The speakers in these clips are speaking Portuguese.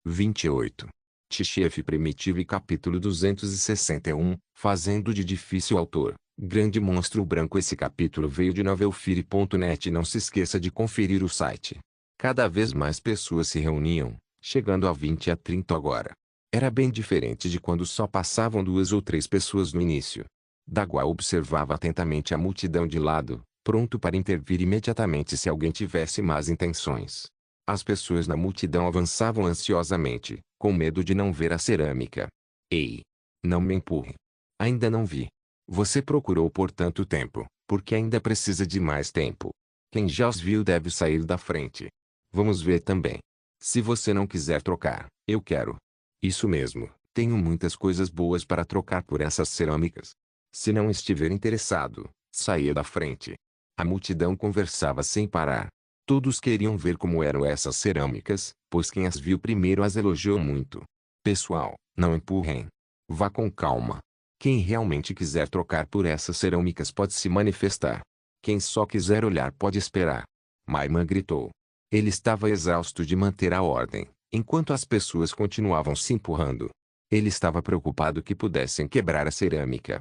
28. Tchef Primitive capítulo 261, Fazendo de difícil autor, grande monstro branco. Esse capítulo veio de novelfire.net. Não se esqueça de conferir o site. Cada vez mais pessoas se reuniam, chegando a 20 a 30 agora. Era bem diferente de quando só passavam 2 ou 3 pessoas no início. Dagua observava atentamente a multidão de lado, pronto para intervir imediatamente se alguém tivesse más intenções. As pessoas na multidão avançavam ansiosamente, com medo de não ver a cerâmica. Ei! Não me empurre! Ainda não vi. Você procurou por tanto tempo, porque ainda precisa de mais tempo. Quem já os viu deve sair da frente. Vamos ver também. Se você não quiser trocar, eu quero. Isso mesmo, tenho muitas coisas boas para trocar por essas cerâmicas. Se não estiver interessado, saia da frente. A multidão conversava sem parar. Todos queriam ver como eram essas cerâmicas, pois quem as viu primeiro as elogiou muito. Pessoal, não empurrem. Vá com calma. Quem realmente quiser trocar por essas cerâmicas pode se manifestar. Quem só quiser olhar pode esperar. Maiman gritou. Ele estava exausto de manter a ordem, enquanto as pessoas continuavam se empurrando. Ele estava preocupado que pudessem quebrar a cerâmica.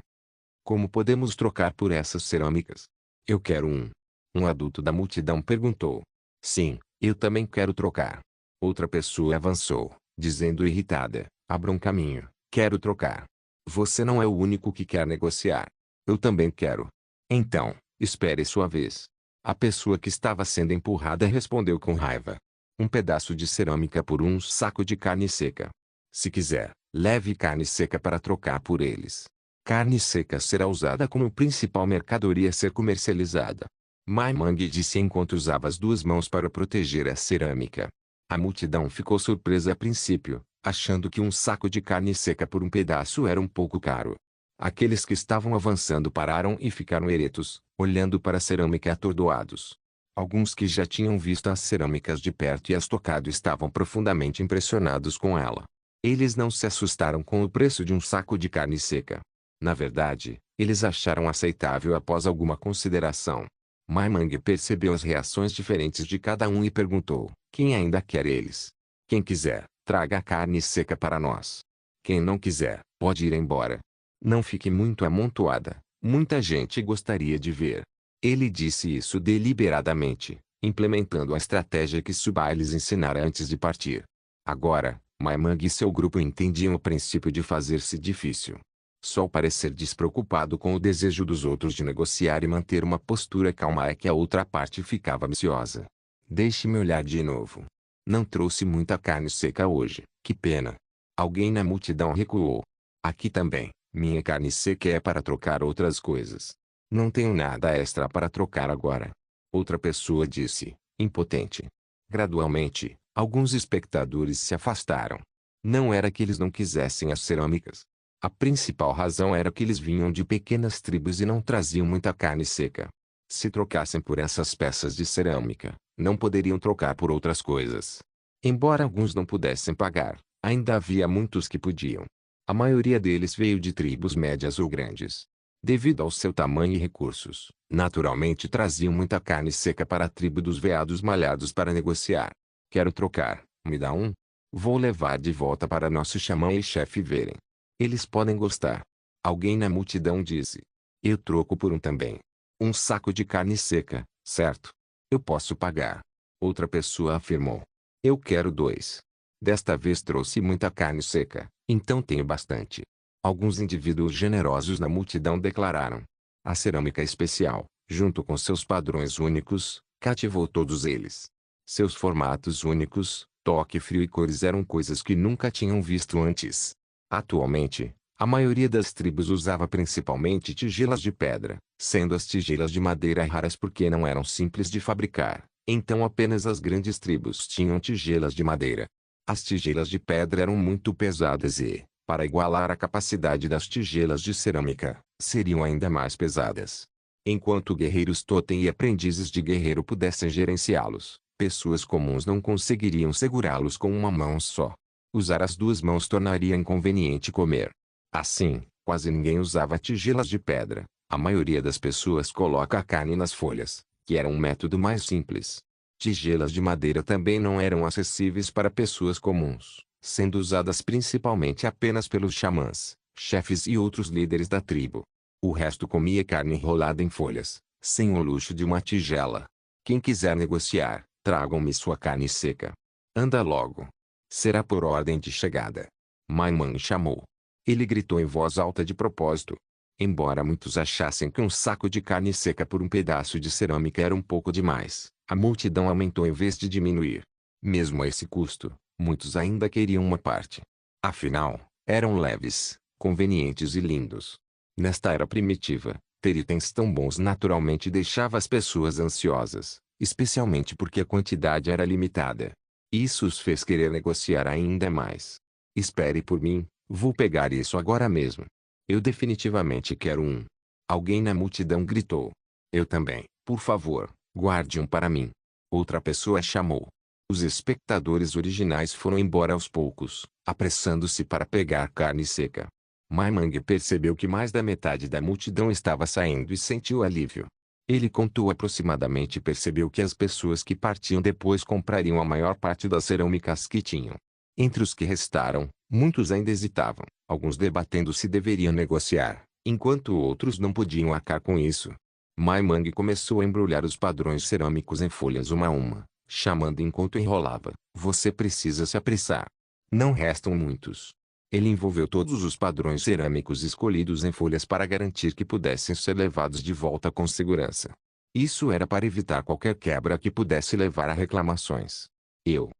Como podemos trocar por essas cerâmicas? Eu quero um. Um adulto da multidão perguntou. Sim, eu também quero trocar. Outra pessoa avançou, dizendo irritada. Abra um caminho, quero trocar. Você não é o único que quer negociar. Eu também quero. Então, espere sua vez. A pessoa que estava sendo empurrada respondeu com raiva. Um pedaço de cerâmica por um saco de carne seca. Se quiser, leve carne seca para trocar por eles. Carne seca será usada como principal mercadoria a ser comercializada. Maimang disse enquanto usava as 2 mãos para proteger a cerâmica. A multidão ficou surpresa a princípio, achando que um saco de carne seca por um pedaço era um pouco caro. Aqueles que estavam avançando pararam e ficaram eretos, olhando para a cerâmica atordoados. Alguns que já tinham visto as cerâmicas de perto e as tocado estavam profundamente impressionados com ela. Eles não se assustaram com o preço de um saco de carne seca. Na verdade, eles acharam aceitável após alguma consideração. Maimang percebeu as reações diferentes de cada um e perguntou, quem ainda quer eles? Quem quiser, traga a carne seca para nós. Quem não quiser, pode ir embora. Não fique muito amontoada, muita gente gostaria de ver. Ele disse isso deliberadamente, implementando a estratégia que Suba lhes ensinara antes de partir. Agora, Maimang e seu grupo entendiam o princípio de fazer-se difícil. Só parecer despreocupado com o desejo dos outros de negociar e manter uma postura calma é que a outra parte ficava ambiciosa. Deixe-me olhar de novo. Não trouxe muita carne seca hoje, que pena. Alguém na multidão recuou. Aqui também, minha carne seca é para trocar outras coisas. Não tenho nada extra para trocar agora. Outra pessoa disse, impotente. Gradualmente, alguns espectadores se afastaram. Não era que eles não quisessem as cerâmicas. A principal razão era que eles vinham de pequenas tribos e não traziam muita carne seca. Se trocassem por essas peças de cerâmica, não poderiam trocar por outras coisas. Embora alguns não pudessem pagar, ainda havia muitos que podiam. A maioria deles veio de tribos médias ou grandes. Devido ao seu tamanho e recursos, naturalmente traziam muita carne seca para a tribo dos veados malhados para negociar. Quero trocar, me dá um? Vou levar de volta para nosso xamã e chefe verem. Eles podem gostar. Alguém na multidão disse. Eu troco por um também. Um saco de carne seca, certo? Eu posso pagar. Outra pessoa afirmou. Eu quero 2. Desta vez trouxe muita carne seca, então tenho bastante. Alguns indivíduos generosos na multidão declararam. A cerâmica especial, junto com seus padrões únicos, cativou todos eles. Seus formatos únicos, toque frio e cores eram coisas que nunca tinham visto antes. Atualmente, a maioria das tribos usava principalmente tigelas de pedra, sendo as tigelas de madeira raras porque não eram simples de fabricar, então apenas as grandes tribos tinham tigelas de madeira. As tigelas de pedra eram muito pesadas e, para igualar a capacidade das tigelas de cerâmica, seriam ainda mais pesadas. Enquanto guerreiros totem e aprendizes de guerreiro pudessem gerenciá-los, pessoas comuns não conseguiriam segurá-los com uma mão só. Usar as 2 mãos tornaria inconveniente comer. Assim, quase ninguém usava tigelas de pedra. A maioria das pessoas coloca a carne nas folhas, que era um método mais simples. Tigelas de madeira também não eram acessíveis para pessoas comuns, sendo usadas principalmente apenas pelos xamãs, chefes e outros líderes da tribo. O resto comia carne enrolada em folhas, sem o luxo de uma tigela. Quem quiser negociar, tragam-me sua carne seca. Anda logo. Será por ordem de chegada. Mai chamou. Ele gritou em voz alta de propósito. Embora muitos achassem que um saco de carne seca por um pedaço de cerâmica era um pouco demais, a multidão aumentou em vez de diminuir. Mesmo a esse custo, muitos ainda queriam uma parte. Afinal, eram leves, convenientes e lindos. Nesta era primitiva, ter itens tão bons naturalmente deixava as pessoas ansiosas, especialmente porque a quantidade era limitada. Isso os fez querer negociar ainda mais. Espere por mim, vou pegar isso agora mesmo. Eu definitivamente quero um. Alguém na multidão gritou. Eu também, por favor, guarde um para mim. Outra pessoa chamou. Os espectadores originais foram embora aos poucos, apressando-se para pegar carne seca. Mai percebeu que mais da metade da multidão estava saindo e sentiu alívio. Ele contou aproximadamente e percebeu que as pessoas que partiam depois comprariam a maior parte das cerâmicas que tinham. Entre os que restaram, muitos ainda hesitavam, alguns debatendo se deveriam negociar, enquanto outros não podiam arcar com isso. Mai começou a embrulhar os padrões cerâmicos em folhas uma a uma, chamando enquanto enrolava. Você precisa se apressar. Não restam muitos. Ele envolveu todos os padrões cerâmicos escolhidos em folhas para garantir que pudessem ser levados de volta com segurança. Isso era para evitar qualquer quebra que pudesse levar a reclamações. Eu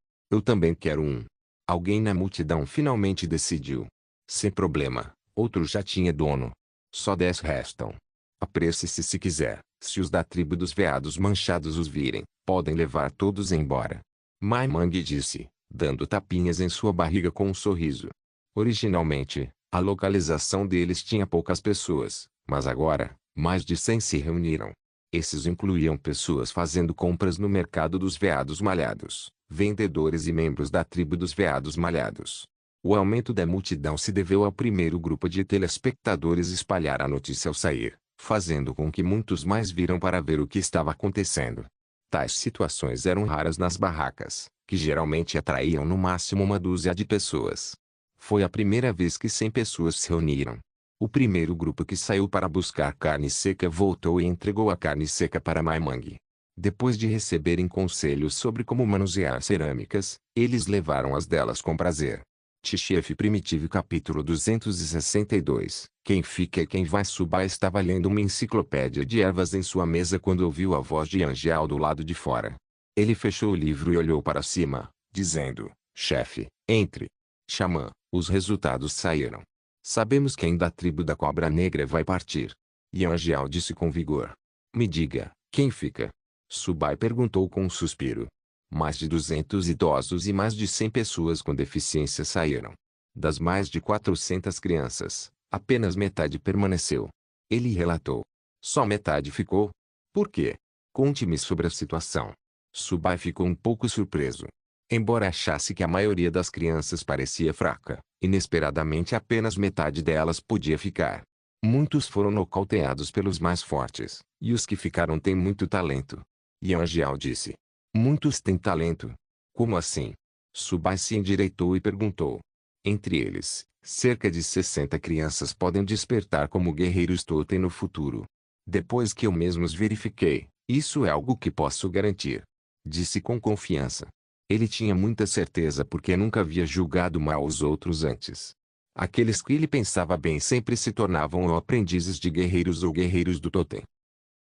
também quero um. Alguém na multidão finalmente decidiu. Sem problema, outro já tinha dono. Só 10 restam. Apresse-se se quiser, se os da tribo dos veados manchados os virem, podem levar todos embora. Mai disse, dando tapinhas em sua barriga com um sorriso. Originalmente, a localização deles tinha poucas pessoas, mas agora, mais de 100 se reuniram. Esses incluíam pessoas fazendo compras no mercado dos veados malhados, vendedores e membros da tribo dos veados malhados. O aumento da multidão se deveu ao primeiro grupo de telespectadores espalhar a notícia ao sair, fazendo com que muitos mais viram para ver o que estava acontecendo. Tais situações eram raras nas barracas, que geralmente atraíam no máximo uma dúzia de pessoas. Foi a primeira vez que 100 pessoas se reuniram. O primeiro grupo que saiu para buscar carne seca voltou e entregou a carne seca para Mai. Depois de receberem conselhos sobre como manusear cerâmicas, eles levaram as delas com prazer. Tchef Primitivo capítulo 262. Quem fica e quem vai. Subai estava lendo uma enciclopédia de ervas em sua mesa quando ouviu a voz de Angel do lado de fora. Ele fechou o livro e olhou para cima, dizendo, chefe, entre. Xamã, os resultados saíram. Sabemos quem da tribo da Cobra Negra vai partir. E Angel disse com vigor. Me diga, quem fica? Subai perguntou com um suspiro. Mais de 200 idosos e mais de 100 pessoas com deficiência saíram. Das mais de 400 crianças, apenas metade permaneceu. Ele relatou. Só metade ficou? Por quê? Conte-me sobre a situação. Subai ficou um pouco surpreso. Embora achasse que a maioria das crianças parecia fraca, inesperadamente apenas metade delas podia ficar. Muitos foram nocauteados pelos mais fortes, e os que ficaram têm muito talento. E Angel disse. Muitos têm talento. Como assim? Subai se endireitou e perguntou. Entre eles, cerca de 60 crianças podem despertar como guerreiros Totem no futuro. Depois que eu mesmo os verifiquei, isso é algo que posso garantir. Disse com confiança. Ele tinha muita certeza porque nunca havia julgado mal os outros antes. Aqueles que ele pensava bem sempre se tornavam ou aprendizes de guerreiros ou guerreiros do Totem.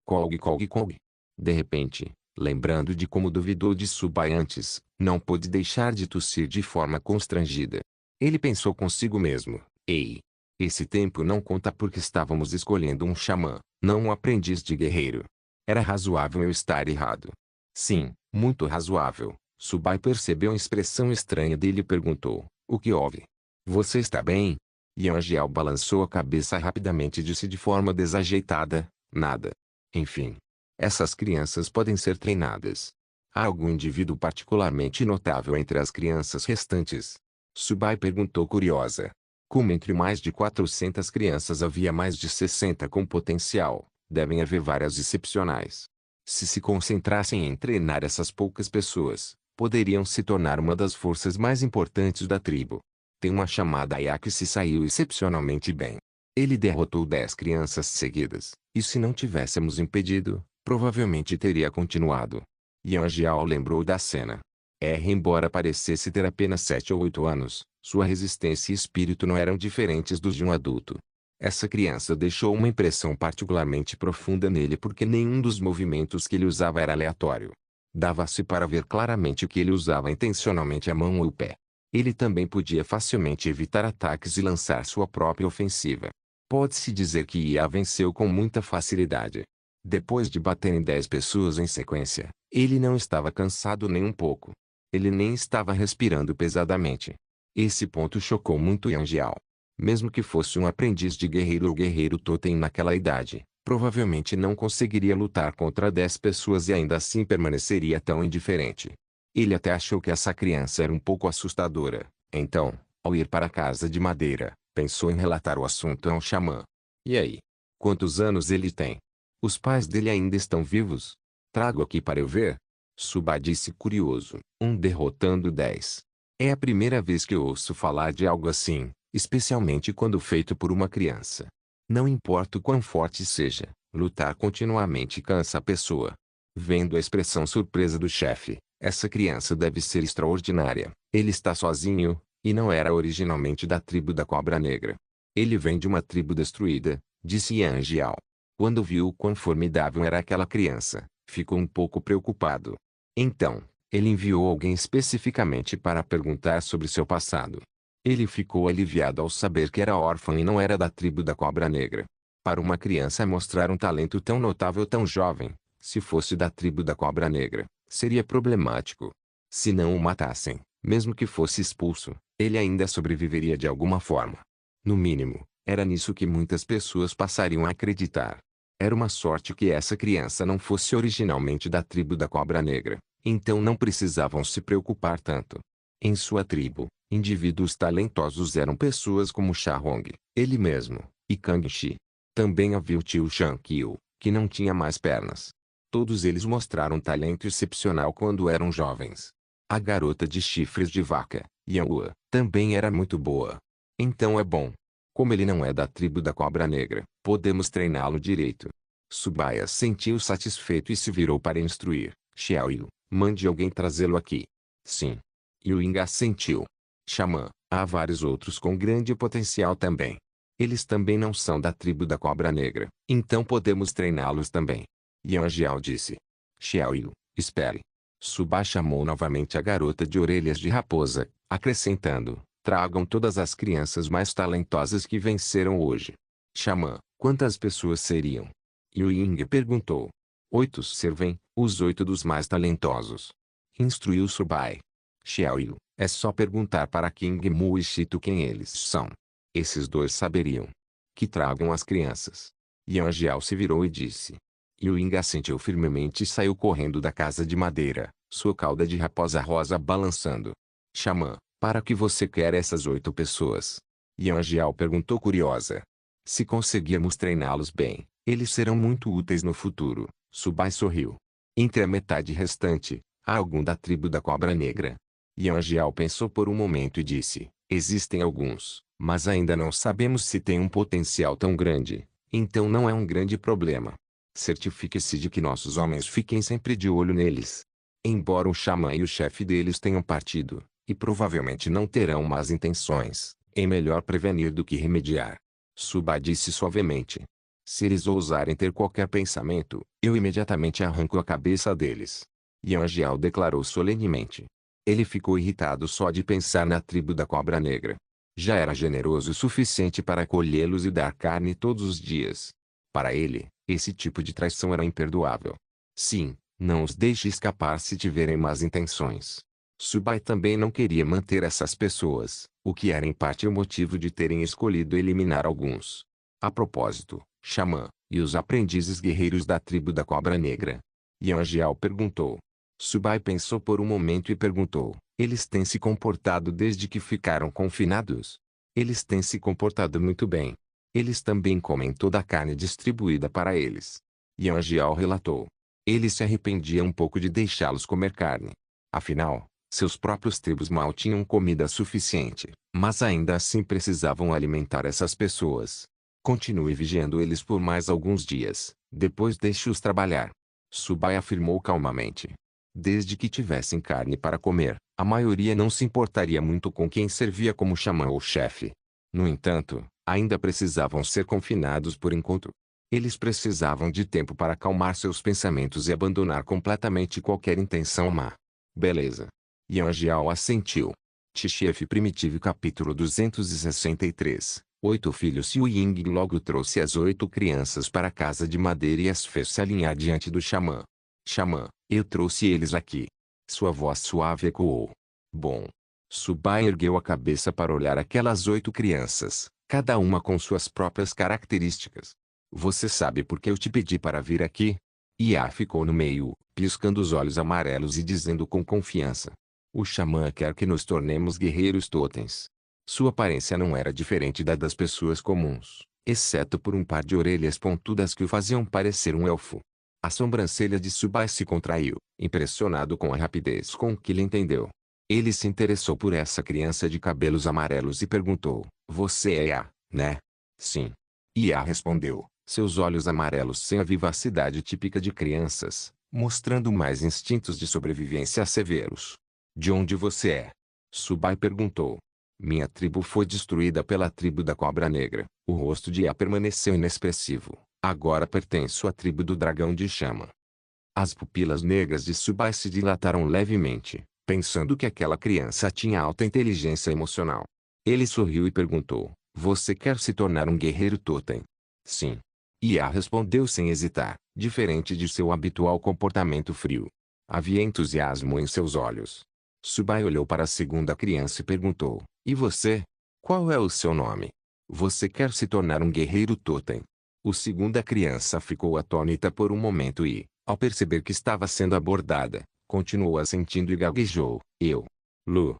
Cog. De repente, lembrando de como duvidou de Subai antes, não pôde deixar de tossir de forma constrangida. Ele pensou consigo mesmo, ei, esse tempo não conta porque estávamos escolhendo um xamã, não um aprendiz de guerreiro. Era razoável eu estar errado. Sim, muito razoável. Subai percebeu a expressão estranha dele e perguntou, o que houve? Você está bem? E Angel balançou a cabeça rapidamente e disse de forma desajeitada, nada. Enfim. Essas crianças podem ser treinadas. Há algum indivíduo particularmente notável entre as crianças restantes? Subai perguntou curiosa. Como entre mais de 400 crianças havia mais de 60 com potencial, devem haver várias excepcionais. Se concentrassem em treinar essas poucas pessoas, poderiam se tornar uma das forças mais importantes da tribo. Tem uma chamada Aya que se saiu excepcionalmente bem. Ele derrotou 10 crianças seguidas, e se não tivéssemos impedido, provavelmente teria continuado. Yanjiao lembrou da cena. Embora parecesse ter apenas 7 ou 8 anos, sua resistência e espírito não eram diferentes dos de um adulto. Essa criança deixou uma impressão particularmente profunda nele porque nenhum dos movimentos que ele usava era aleatório. Dava-se para ver claramente que ele usava intencionalmente a mão ou o pé. Ele também podia facilmente evitar ataques e lançar sua própria ofensiva. Pode-se dizer que Ia venceu com muita facilidade. Depois de bater em 10 pessoas em sequência, ele não estava cansado nem um pouco. Ele nem estava respirando pesadamente. Esse ponto chocou muito Yanjiao. Mesmo que fosse um aprendiz de guerreiro ou guerreiro totem naquela idade, provavelmente não conseguiria lutar contra 10 pessoas e ainda assim permaneceria tão indiferente. Ele até achou que essa criança era um pouco assustadora. Então, ao ir para a casa de madeira, pensou em relatar o assunto ao xamã. E aí? Quantos anos ele tem? Os pais dele ainda estão vivos? Trago aqui para eu ver. Suba disse curioso, derrotando 10. É a primeira vez que eu ouço falar de algo assim, especialmente quando feito por uma criança. Não importa o quão forte seja, lutar continuamente cansa a pessoa. Vendo a expressão surpresa do chefe, essa criança deve ser extraordinária. Ele está sozinho, e não era originalmente da tribo da Cobra Negra. Ele vem de uma tribo destruída, disse Yanjiao. Quando viu o quão formidável era aquela criança, ficou um pouco preocupado. Então, ele enviou alguém especificamente para perguntar sobre seu passado. Ele ficou aliviado ao saber que era órfão e não era da tribo da Cobra Negra. Para uma criança mostrar um talento tão notável tão jovem, se fosse da tribo da Cobra Negra, seria problemático. Se não o matassem, mesmo que fosse expulso, ele ainda sobreviveria de alguma forma. No mínimo, era nisso que muitas pessoas passariam a acreditar. Era uma sorte que essa criança não fosse originalmente da tribo da Cobra Negra, então não precisavam se preocupar tanto. Em sua tribo, indivíduos talentosos eram pessoas como Xiahong, ele mesmo, e Kang Shi. Também havia o tio Shankyu, que não tinha mais pernas. Todos eles mostraram talento excepcional quando eram jovens. A garota de chifres de vaca, Yanhua, também era muito boa. Então é bom. Como ele não é da tribo da Cobra Negra, podemos treiná-lo direito. Subaya sentiu satisfeito e se virou para instruir. Xiaoyu, mande alguém trazê-lo aqui. Sim. Yuing assentiu. Xamã, há vários outros com grande potencial também. Eles também não são da tribo da Cobra Negra, então podemos treiná-los também. Yanjiao disse. Xiaoyu, espere. Suba chamou novamente a garota de orelhas de raposa, acrescentando, tragam todas as crianças mais talentosas que venceram hoje. Xamã, quantas pessoas seriam? Yuing perguntou. 8 servem, os 8 dos mais talentosos. Instruiu Subai. Xiaoyu, é só perguntar para King Mu e Shito quem eles são. Esses dois saberiam. Que tragam as crianças. Yanjiao se virou e disse. Yuing assentiu firmemente e saiu correndo da casa de madeira, sua cauda de raposa rosa balançando. Xamã, para que você quer essas 8 pessoas? Yanjiao perguntou curiosa. Se conseguirmos treiná-los bem, eles serão muito úteis no futuro. Subai sorriu. Entre a metade restante, há algum da tribo da Cobra Negra? Yanjiao pensou por um momento e disse, existem alguns, mas ainda não sabemos se têm um potencial tão grande, então não é um grande problema. Certifique-se de que nossos homens fiquem sempre de olho neles. Embora o xamã e o chefe deles tenham partido, e provavelmente não terão más intenções, é melhor prevenir do que remediar. Suba disse suavemente. Se eles ousarem ter qualquer pensamento, eu imediatamente arranco a cabeça deles. Yanjiao declarou solenemente. Ele ficou irritado só de pensar na tribo da Cobra Negra. Já era generoso o suficiente para acolhê-los e dar carne todos os dias. Para ele, esse tipo de traição era imperdoável. Sim, não os deixe escapar se tiverem más intenções. Subai também não queria manter essas pessoas, o que era em parte o motivo de terem escolhido eliminar alguns. A propósito, xamã, e os aprendizes guerreiros da tribo da Cobra Negra? Yanjiao perguntou. Subai pensou por um momento e perguntou, eles têm se comportado desde que ficaram confinados? Eles têm se comportado muito bem. Eles também comem toda a carne distribuída para eles. Yanjiao relatou. Ele se arrependia um pouco de deixá-los comer carne. Afinal, seus próprios tribos mal tinham comida suficiente, mas ainda assim precisavam alimentar essas pessoas. Continue vigiando eles por mais alguns dias, depois deixe-os trabalhar. Subai afirmou calmamente. Desde que tivessem carne para comer, a maioria não se importaria muito com quem servia como xamã ou chefe. No entanto, ainda precisavam ser confinados por enquanto. Eles precisavam de tempo para acalmar seus pensamentos e abandonar completamente qualquer intenção má. Beleza. Yanjiao assentiu. Tchef Primitivo capítulo 263. 8 filhos. Yu Ying logo trouxe as 8 crianças para a casa de madeira e as fez se alinhar diante do xamã. Xamã, eu trouxe eles aqui. Sua voz suave ecoou. Bom. Subai ergueu a cabeça para olhar aquelas 8 crianças, cada uma com suas próprias características. Você sabe por que eu te pedi para vir aqui? Ia ficou no meio, piscando os olhos amarelos e dizendo com confiança. O xamã quer que nos tornemos guerreiros totens. Sua aparência não era diferente da das pessoas comuns, exceto por um par de orelhas pontudas que o faziam parecer um elfo. A sobrancelha de Subai se contraiu, impressionado com a rapidez com que ele entendeu. Ele se interessou por essa criança de cabelos amarelos e perguntou, você é a, né? Sim. Ia respondeu, seus olhos amarelos sem a vivacidade típica de crianças, mostrando mais instintos de sobrevivência severos. De onde você é? Subai perguntou. Minha tribo foi destruída pela tribo da Cobra Negra. O rosto de Ia permaneceu inexpressivo. Agora pertenço à tribo do Dragão de Chama. As pupilas negras de Subai se dilataram levemente, pensando que aquela criança tinha alta inteligência emocional. Ele sorriu e perguntou, você quer se tornar um guerreiro totem? Sim. Ia respondeu sem hesitar, diferente de seu habitual comportamento frio. Havia entusiasmo em seus olhos. Subai olhou para a segunda criança e perguntou, e você? Qual é o seu nome? Você quer se tornar um guerreiro totem? A segunda criança ficou atônita por um momento e, ao perceber que estava sendo abordada, continuou assentindo e gaguejou, eu. Lu.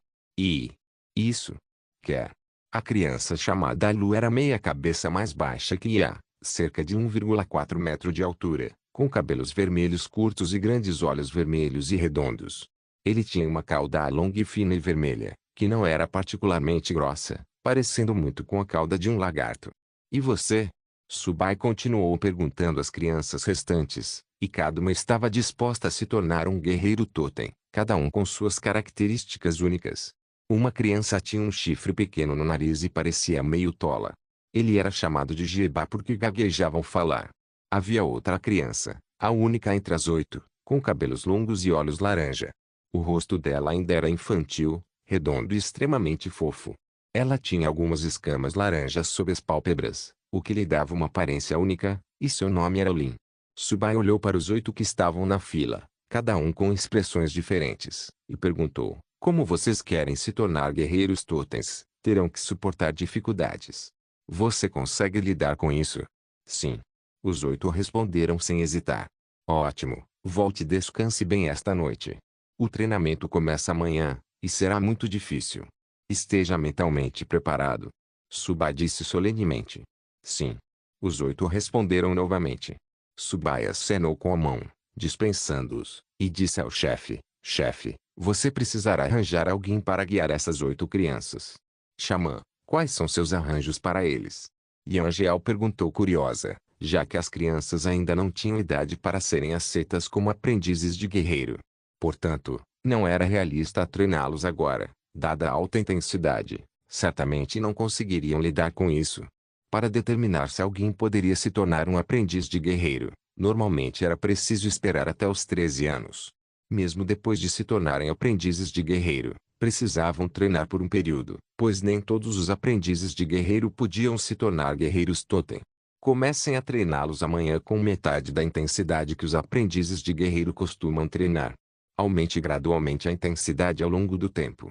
Isso. Quer. A criança chamada Lu era meia cabeça mais baixa que Ia, cerca de 1,4 metro de altura, com cabelos vermelhos curtos e grandes olhos vermelhos e redondos. Ele tinha uma cauda longa e fina e vermelha, que não era particularmente grossa, parecendo muito com a cauda de um lagarto. E você? Subai continuou perguntando às crianças restantes, e cada uma estava disposta a se tornar um guerreiro totem, cada um com suas características únicas. Uma criança tinha um chifre pequeno no nariz e parecia meio tola. Ele era chamado de Jeba porque gaguejava ao falar. Havia outra criança, a única entre as 8, com cabelos longos e olhos laranja. O rosto dela ainda era infantil, redondo e extremamente fofo. Ela tinha algumas escamas laranjas sob as pálpebras, o que lhe dava uma aparência única, e seu nome era Lin. Subai olhou para os 8 que estavam na fila, cada um com expressões diferentes, e perguntou, como vocês querem se tornar guerreiros totens? Terão que suportar dificuldades. Você consegue lidar com isso? Sim. Os 8 responderam sem hesitar. Ótimo, volte e descanse bem esta noite. O treinamento começa amanhã, e será muito difícil. Esteja mentalmente preparado. Subai disse solenemente. Sim. Os 8 responderam novamente. Subai acenou com a mão, dispensando-os, e disse ao chefe, chefe, você precisará arranjar alguém para guiar essas 8 crianças. Xamã, quais são seus arranjos para eles? Yanjiao perguntou curiosa, já que as crianças ainda não tinham idade para serem aceitas como aprendizes de guerreiro. Portanto, não era realista treiná-los agora, dada a alta intensidade. Certamente não conseguiriam lidar com isso. Para determinar se alguém poderia se tornar um aprendiz de guerreiro, normalmente era preciso esperar até os 13 anos. Mesmo depois de se tornarem aprendizes de guerreiro, precisavam treinar por um período, pois nem todos os aprendizes de guerreiro podiam se tornar guerreiros totem. Comecem a treiná-los amanhã com metade da intensidade que os aprendizes de guerreiro costumam treinar. Aumente gradualmente a intensidade ao longo do tempo.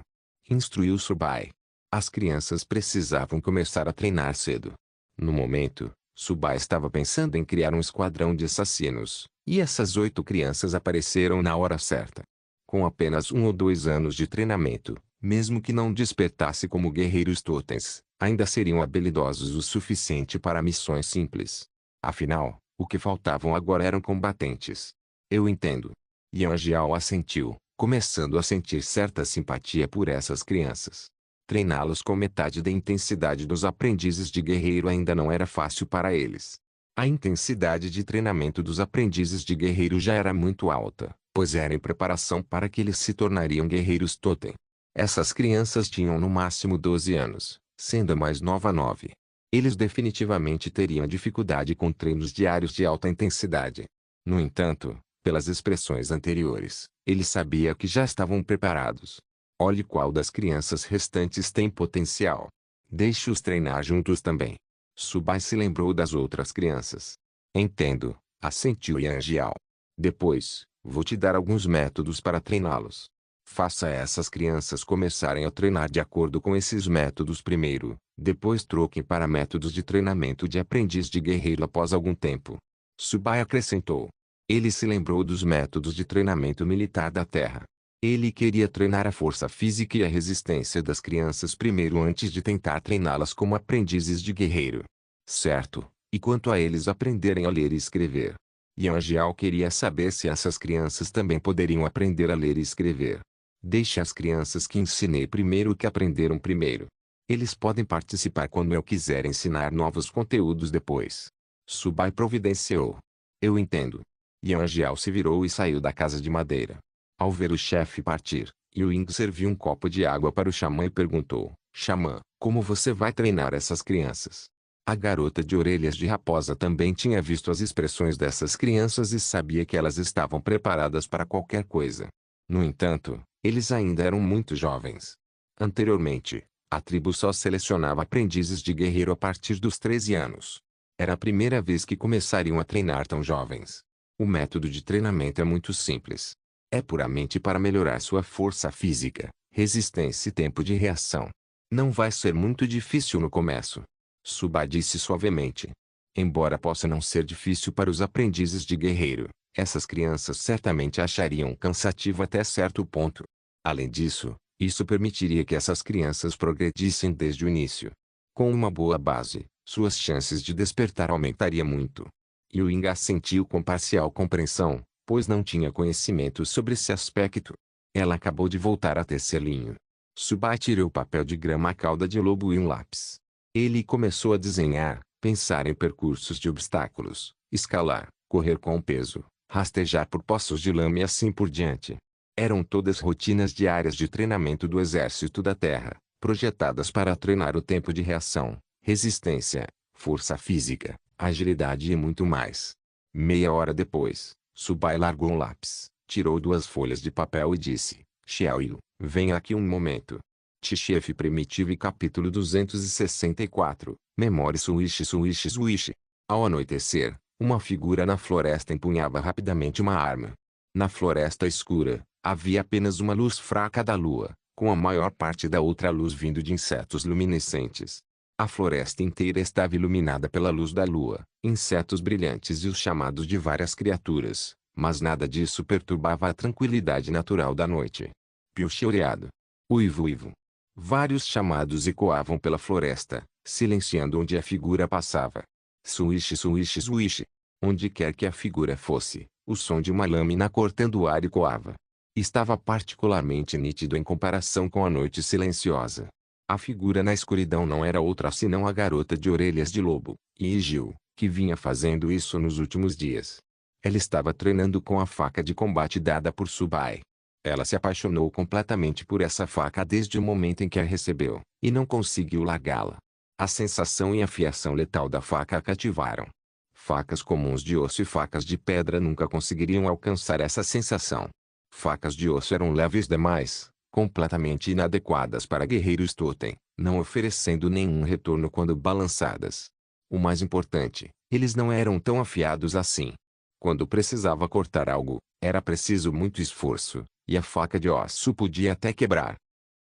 Instruiu Subai. As crianças precisavam começar a treinar cedo. No momento, Subai estava pensando em criar um esquadrão de assassinos, e essas 8 crianças apareceram na hora certa. Com apenas 1 ou 2 anos de treinamento, mesmo que não despertasse como guerreiros totens, ainda seriam habilidosos o suficiente para missões simples. Afinal, o que faltavam agora eram combatentes. Eu entendo. Yanjiao assentiu, começando a sentir certa simpatia por essas crianças. Treiná-los com metade da intensidade dos aprendizes de guerreiro ainda não era fácil para eles. A intensidade de treinamento dos aprendizes de guerreiro já era muito alta, pois era em preparação para que eles se tornariam guerreiros totem. Essas crianças tinham no máximo 12 anos, sendo a mais nova 9. Eles definitivamente teriam dificuldade com treinos diários de alta intensidade. No entanto, pelas expressões anteriores, ele sabia que já estavam preparados. Olhe qual das crianças restantes tem potencial. Deixe-os treinar juntos também. Subai se lembrou das outras crianças. Entendo, assentiu Yanjiao. Depois, vou te dar alguns métodos para treiná-los. Faça essas crianças começarem a treinar de acordo com esses métodos primeiro, depois troquem para métodos de treinamento de aprendiz de guerreiro após algum tempo. Subai acrescentou. Ele se lembrou dos métodos de treinamento militar da Terra. Ele queria treinar a força física e a resistência das crianças primeiro antes de tentar treiná-las como aprendizes de guerreiro. Certo, e quanto a eles aprenderem a ler e escrever? Yanjiao queria saber se essas crianças também poderiam aprender a ler e escrever. Deixe as crianças que ensinei primeiro o que aprenderam primeiro. Eles podem participar quando eu quiser ensinar novos conteúdos depois. Subai providenciou. Eu entendo. Yanjiao se virou e saiu da casa de madeira. Ao ver o chefe partir, Ying serviu um copo de água para o xamã e perguntou: Xamã, como você vai treinar essas crianças? A garota de orelhas de raposa também tinha visto as expressões dessas crianças e sabia que elas estavam preparadas para qualquer coisa. No entanto, eles ainda eram muito jovens. Anteriormente, a tribo só selecionava aprendizes de guerreiro a partir dos 13 anos. Era a primeira vez que começariam a treinar tão jovens. O método de treinamento é muito simples. É puramente para melhorar sua força física, resistência e tempo de reação. Não vai ser muito difícil no começo. Suba disse suavemente. Embora possa não ser difícil para os aprendizes de guerreiro, essas crianças certamente achariam cansativo até certo ponto. Além disso, isso permitiria que essas crianças progredissem desde o início. Com uma boa base, suas chances de despertar aumentariam muito. Ying assentiu com parcial compreensão, pois não tinha conhecimento sobre esse aspecto. Ela acabou de voltar a tecelinho. Subai tirou o papel de grama à cauda de lobo e um lápis. Ele começou a desenhar, pensar em percursos de obstáculos, escalar, correr com peso, rastejar por poços de lama e assim por diante. Eram todas rotinas diárias de treinamento do Exército da Terra, projetadas para treinar o tempo de reação, resistência, força física, agilidade e muito mais. Meia hora depois, Subai largou um lápis, tirou 2 folhas de papel e disse: Xiaoyu, venha aqui um momento. T-Chef Primitivo capítulo 264, Memória Suishi Suishi Suishi. Ao anoitecer, uma figura na floresta empunhava rapidamente uma arma. Na floresta escura, havia apenas uma luz fraca da lua, com a maior parte da outra luz vindo de insetos luminescentes. A floresta inteira estava iluminada pela luz da lua, insetos brilhantes e os chamados de várias criaturas, mas nada disso perturbava a tranquilidade natural da noite. Piocheoreado. Uivo uivo. Vários chamados ecoavam pela floresta, silenciando onde a figura passava. Suishi suishi suishi. Onde quer que a figura fosse, o som de uma lâmina cortando o ar ecoava. Estava particularmente nítido em comparação com a noite silenciosa. A figura na escuridão não era outra senão a garota de orelhas de lobo, Yigil, que vinha fazendo isso nos últimos dias. Ela estava treinando com a faca de combate dada por Subai. Ela se apaixonou completamente por essa faca desde o momento em que a recebeu, e não conseguiu largá-la. A sensação e a afiação letal da faca a cativaram. Facas comuns de osso e facas de pedra nunca conseguiriam alcançar essa sensação. Facas de osso eram leves demais, completamente inadequadas para guerreiros totem, não oferecendo nenhum retorno quando balançadas. O mais importante, eles não eram tão afiados assim. Quando precisava cortar algo, era preciso muito esforço, e a faca de osso podia até quebrar.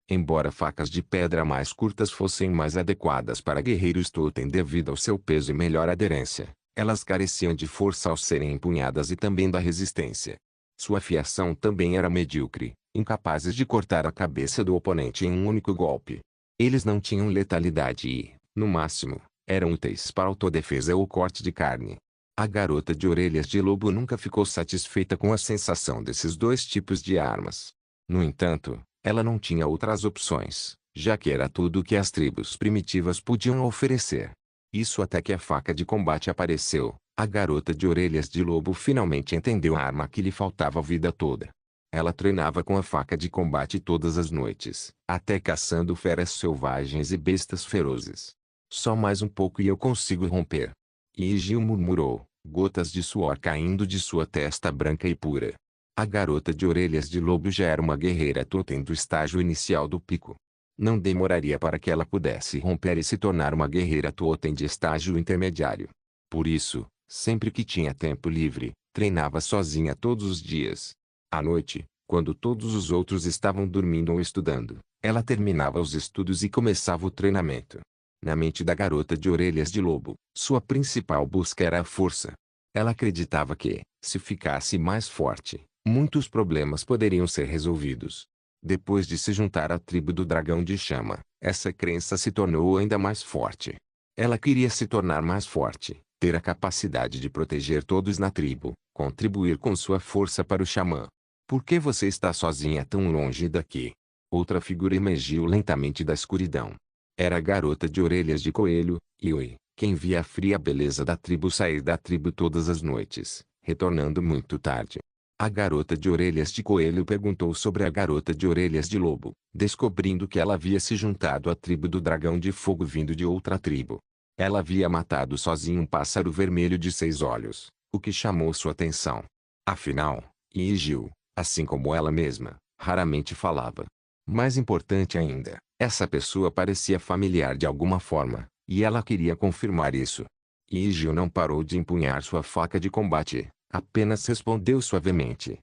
Embora facas de pedra mais curtas fossem mais adequadas para guerreiros totem devido ao seu peso e melhor aderência, elas careciam de força ao serem empunhadas e também da resistência. Sua afiação também era medíocre, incapazes de cortar a cabeça do oponente em um único golpe. Eles não tinham letalidade e, no máximo, eram úteis para autodefesa ou corte de carne. A garota de orelhas de lobo nunca ficou satisfeita com a sensação desses 2 tipos de armas. No entanto, ela não tinha outras opções, já que era tudo o que as tribos primitivas podiam oferecer. Isso até que a faca de combate apareceu. A garota de orelhas de lobo finalmente entendeu a arma que lhe faltava a vida toda. Ela treinava com a faca de combate todas as noites, até caçando feras selvagens e bestas ferozes. Só mais um pouco e eu consigo romper. E Gil murmurou, gotas de suor caindo de sua testa branca e pura. A garota de orelhas de lobo já era uma guerreira totem do estágio inicial do pico. Não demoraria para que ela pudesse romper e se tornar uma guerreira totem de estágio intermediário. Por isso, sempre que tinha tempo livre, treinava sozinha todos os dias. À noite, quando todos os outros estavam dormindo ou estudando, ela terminava os estudos e começava o treinamento. Na mente da garota de orelhas de lobo, sua principal busca era a força. Ela acreditava que, se ficasse mais forte, muitos problemas poderiam ser resolvidos. Depois de se juntar à tribo do dragão de chama, essa crença se tornou ainda mais forte. Ela queria se tornar mais forte, ter a capacidade de proteger todos na tribo, contribuir com sua força para o xamã. Por que você está sozinha tão longe daqui? Outra figura emergiu lentamente da escuridão. Era a garota de orelhas de coelho, Yui, quem via a fria beleza da tribo sair da tribo todas as noites, retornando muito tarde. A garota de orelhas de coelho perguntou sobre a garota de orelhas de lobo, descobrindo que ela havia se juntado à tribo do dragão de fogo vindo de outra tribo. Ela havia matado sozinha um pássaro vermelho de 6 olhos, o que chamou sua atenção. Afinal, Gil, assim como ela mesma, raramente falava. Mais importante ainda, essa pessoa parecia familiar de alguma forma, e ela queria confirmar isso. Gil não parou de empunhar sua faca de combate. Apenas respondeu suavemente.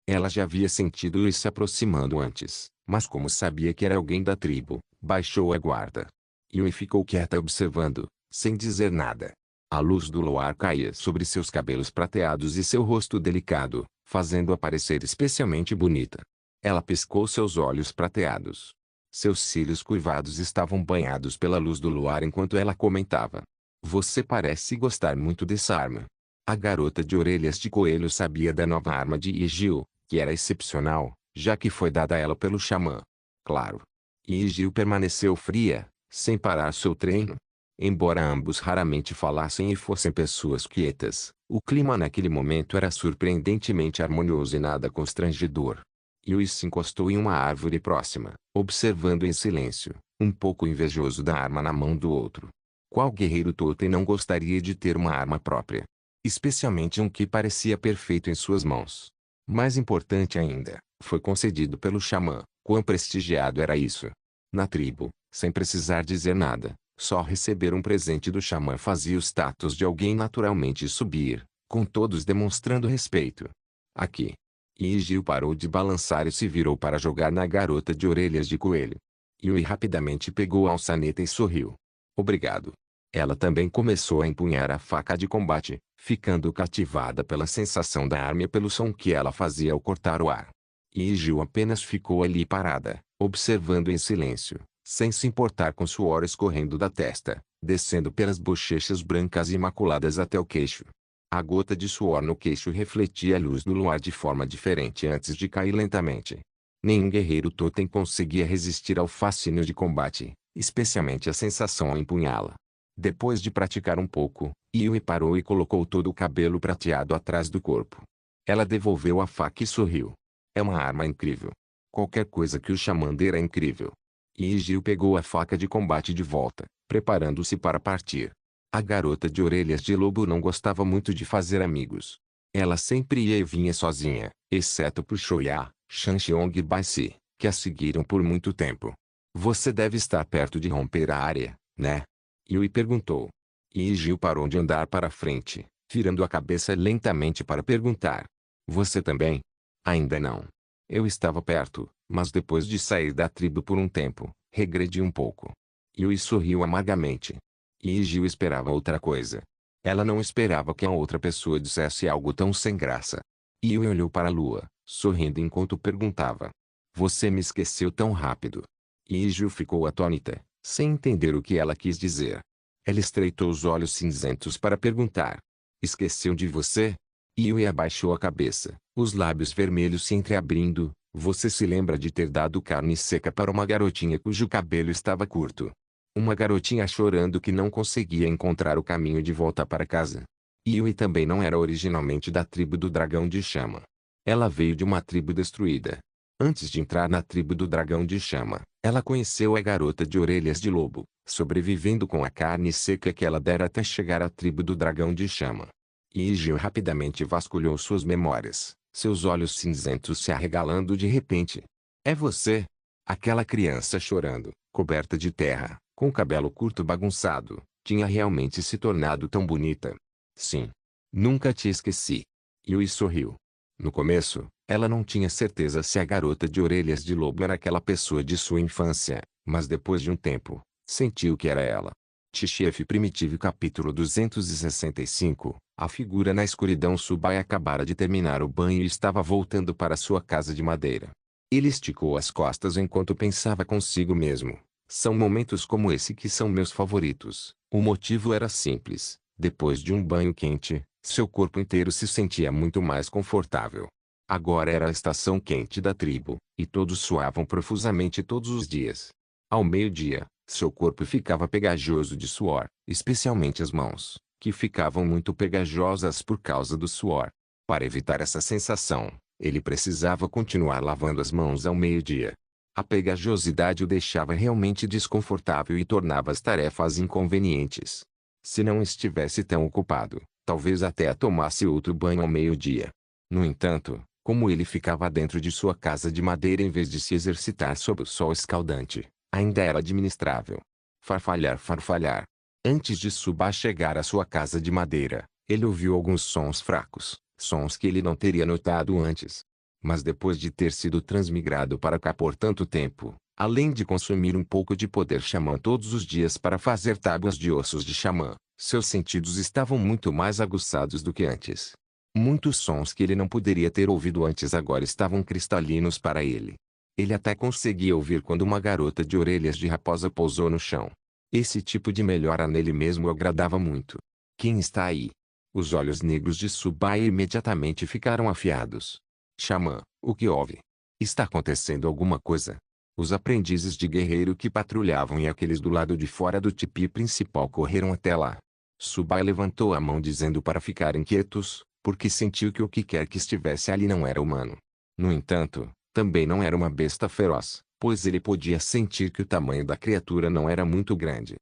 Ela já havia sentido ele se aproximando antes, mas como sabia que era alguém da tribo, baixou a guarda. Yui ficou quieta observando, sem dizer nada. A luz do luar caía sobre seus cabelos prateados e seu rosto delicado, fazendo-a parecer especialmente bonita. Ela piscou seus olhos prateados. Seus cílios curvados estavam banhados pela luz do luar enquanto ela comentava. Você parece gostar muito dessa arma. A garota de orelhas de coelho sabia da nova arma de Ygil, que era excepcional, já que foi dada a ela pelo xamã. Claro. Ygil permaneceu fria, sem parar seu treino. Embora ambos raramente falassem e fossem pessoas quietas, o clima naquele momento era surpreendentemente harmonioso e nada constrangedor. Yui se encostou em uma árvore próxima, observando em silêncio, um pouco invejoso da arma na mão do outro. Qual guerreiro totem não gostaria de ter uma arma própria? Especialmente um que parecia perfeito em suas mãos. Mais importante ainda, foi concedido pelo xamã. Quão prestigiado era isso? Na tribo, sem precisar dizer nada, só receber um presente do xamã fazia o status de alguém naturalmente subir, com todos demonstrando respeito. Aqui. Ygil parou de balançar e se virou para jogar na garota de orelhas de coelho. Yui rapidamente pegou a alçaneta e sorriu. Obrigado. Ela também começou a empunhar a faca de combate, ficando cativada pela sensação da arma e pelo som que ela fazia ao cortar o ar. Ygil apenas ficou ali parada, observando em silêncio, sem se importar com suor escorrendo da testa, descendo pelas bochechas brancas e imaculadas até o queixo. A gota de suor no queixo refletia a luz do luar de forma diferente antes de cair lentamente. Nenhum guerreiro totem conseguia resistir ao fascínio de combate, especialmente a sensação ao empunhá-la. Depois de praticar um pouco, Yui parou e colocou todo o cabelo prateado atrás do corpo. Ela devolveu a faca e sorriu. É uma arma incrível. Qualquer coisa que o xamã der é incrível. Ygil pegou a faca de combate de volta, preparando-se para partir. A garota de orelhas de lobo não gostava muito de fazer amigos. Ela sempre ia e vinha sozinha, exceto por Shoya, Shanxiong e Baici, que a seguiram por muito tempo. Você deve estar perto de romper a área, né? Yui perguntou. Ygil parou de andar para frente, virando a cabeça lentamente para perguntar. Você também? Ainda não. Eu estava perto, mas depois de sair da tribo por um tempo, regredi um pouco. Yui sorriu amargamente. Ygil esperava outra coisa. Ela não esperava que a outra pessoa dissesse algo tão sem graça. Yui olhou para a lua, sorrindo enquanto perguntava. Você me esqueceu tão rápido. Ygil ficou atônita, sem entender o que ela quis dizer. Ela estreitou os olhos cinzentos para perguntar. Esqueceu de você? Yui abaixou a cabeça, os lábios vermelhos se entreabrindo, Você se lembra de ter dado carne seca para uma garotinha cujo cabelo estava curto? Uma garotinha chorando que não conseguia encontrar o caminho de volta para casa. Yui também não era originalmente da tribo do Dragão de Chama. Ela veio de uma tribo destruída. Antes de entrar na tribo do Dragão de Chama, ela conheceu a garota de orelhas de lobo, sobrevivendo com a carne seca que ela dera até chegar à tribo do Dragão de Chama. Yui rapidamente vasculhou suas memórias, seus olhos cinzentos se arregalando de repente. É você? Aquela criança chorando, coberta de terra, com o cabelo curto bagunçado, tinha realmente se tornado tão bonita. Sim. Nunca te esqueci. Yui sorriu. No começo, ela não tinha certeza se a garota de orelhas de lobo era aquela pessoa de sua infância, mas depois de um tempo, sentiu que era ela. T-Chef Primitivo capítulo 265. A figura na escuridão. Subai acabara de terminar o banho e estava voltando para sua casa de madeira. Ele esticou as costas enquanto pensava consigo mesmo. São momentos como esse que são meus favoritos. O motivo era simples. Depois de um banho quente, seu corpo inteiro se sentia muito mais confortável. Agora era a estação quente da tribo, e todos suavam profusamente todos os dias. Ao meio-dia, seu corpo ficava pegajoso de suor, especialmente as mãos, que ficavam muito pegajosas por causa do suor. Para evitar essa sensação, ele precisava continuar lavando as mãos ao meio-dia. A pegajosidade o deixava realmente desconfortável e tornava as tarefas inconvenientes. Se não estivesse tão ocupado, talvez até tomasse outro banho ao meio-dia. No entanto, como ele ficava dentro de sua casa de madeira em vez de se exercitar sob o sol escaldante, ainda era administrável. Farfalhar, farfalhar. Antes de Suba chegar à sua casa de madeira, ele ouviu alguns sons fracos, sons que ele não teria notado antes. Mas depois de ter sido transmigrado para cá por tanto tempo, além de consumir um pouco de poder xamã todos os dias para fazer tábuas de ossos de xamã, seus sentidos estavam muito mais aguçados do que antes. Muitos sons que ele não poderia ter ouvido antes agora estavam cristalinos para ele. Ele até conseguia ouvir quando uma garota de orelhas de raposa pousou no chão. Esse tipo de melhora nele mesmo o agradava muito. Quem está aí? Os olhos negros de Subai imediatamente ficaram afiados. Xamã, o que houve? Está acontecendo alguma coisa? Os aprendizes de guerreiro que patrulhavam e aqueles do lado de fora do tipi principal correram até lá. Subai levantou a mão dizendo para ficarem quietos, porque sentiu que o que quer que estivesse ali não era humano. No entanto, também não era uma besta feroz, pois ele podia sentir que o tamanho da criatura não era muito grande.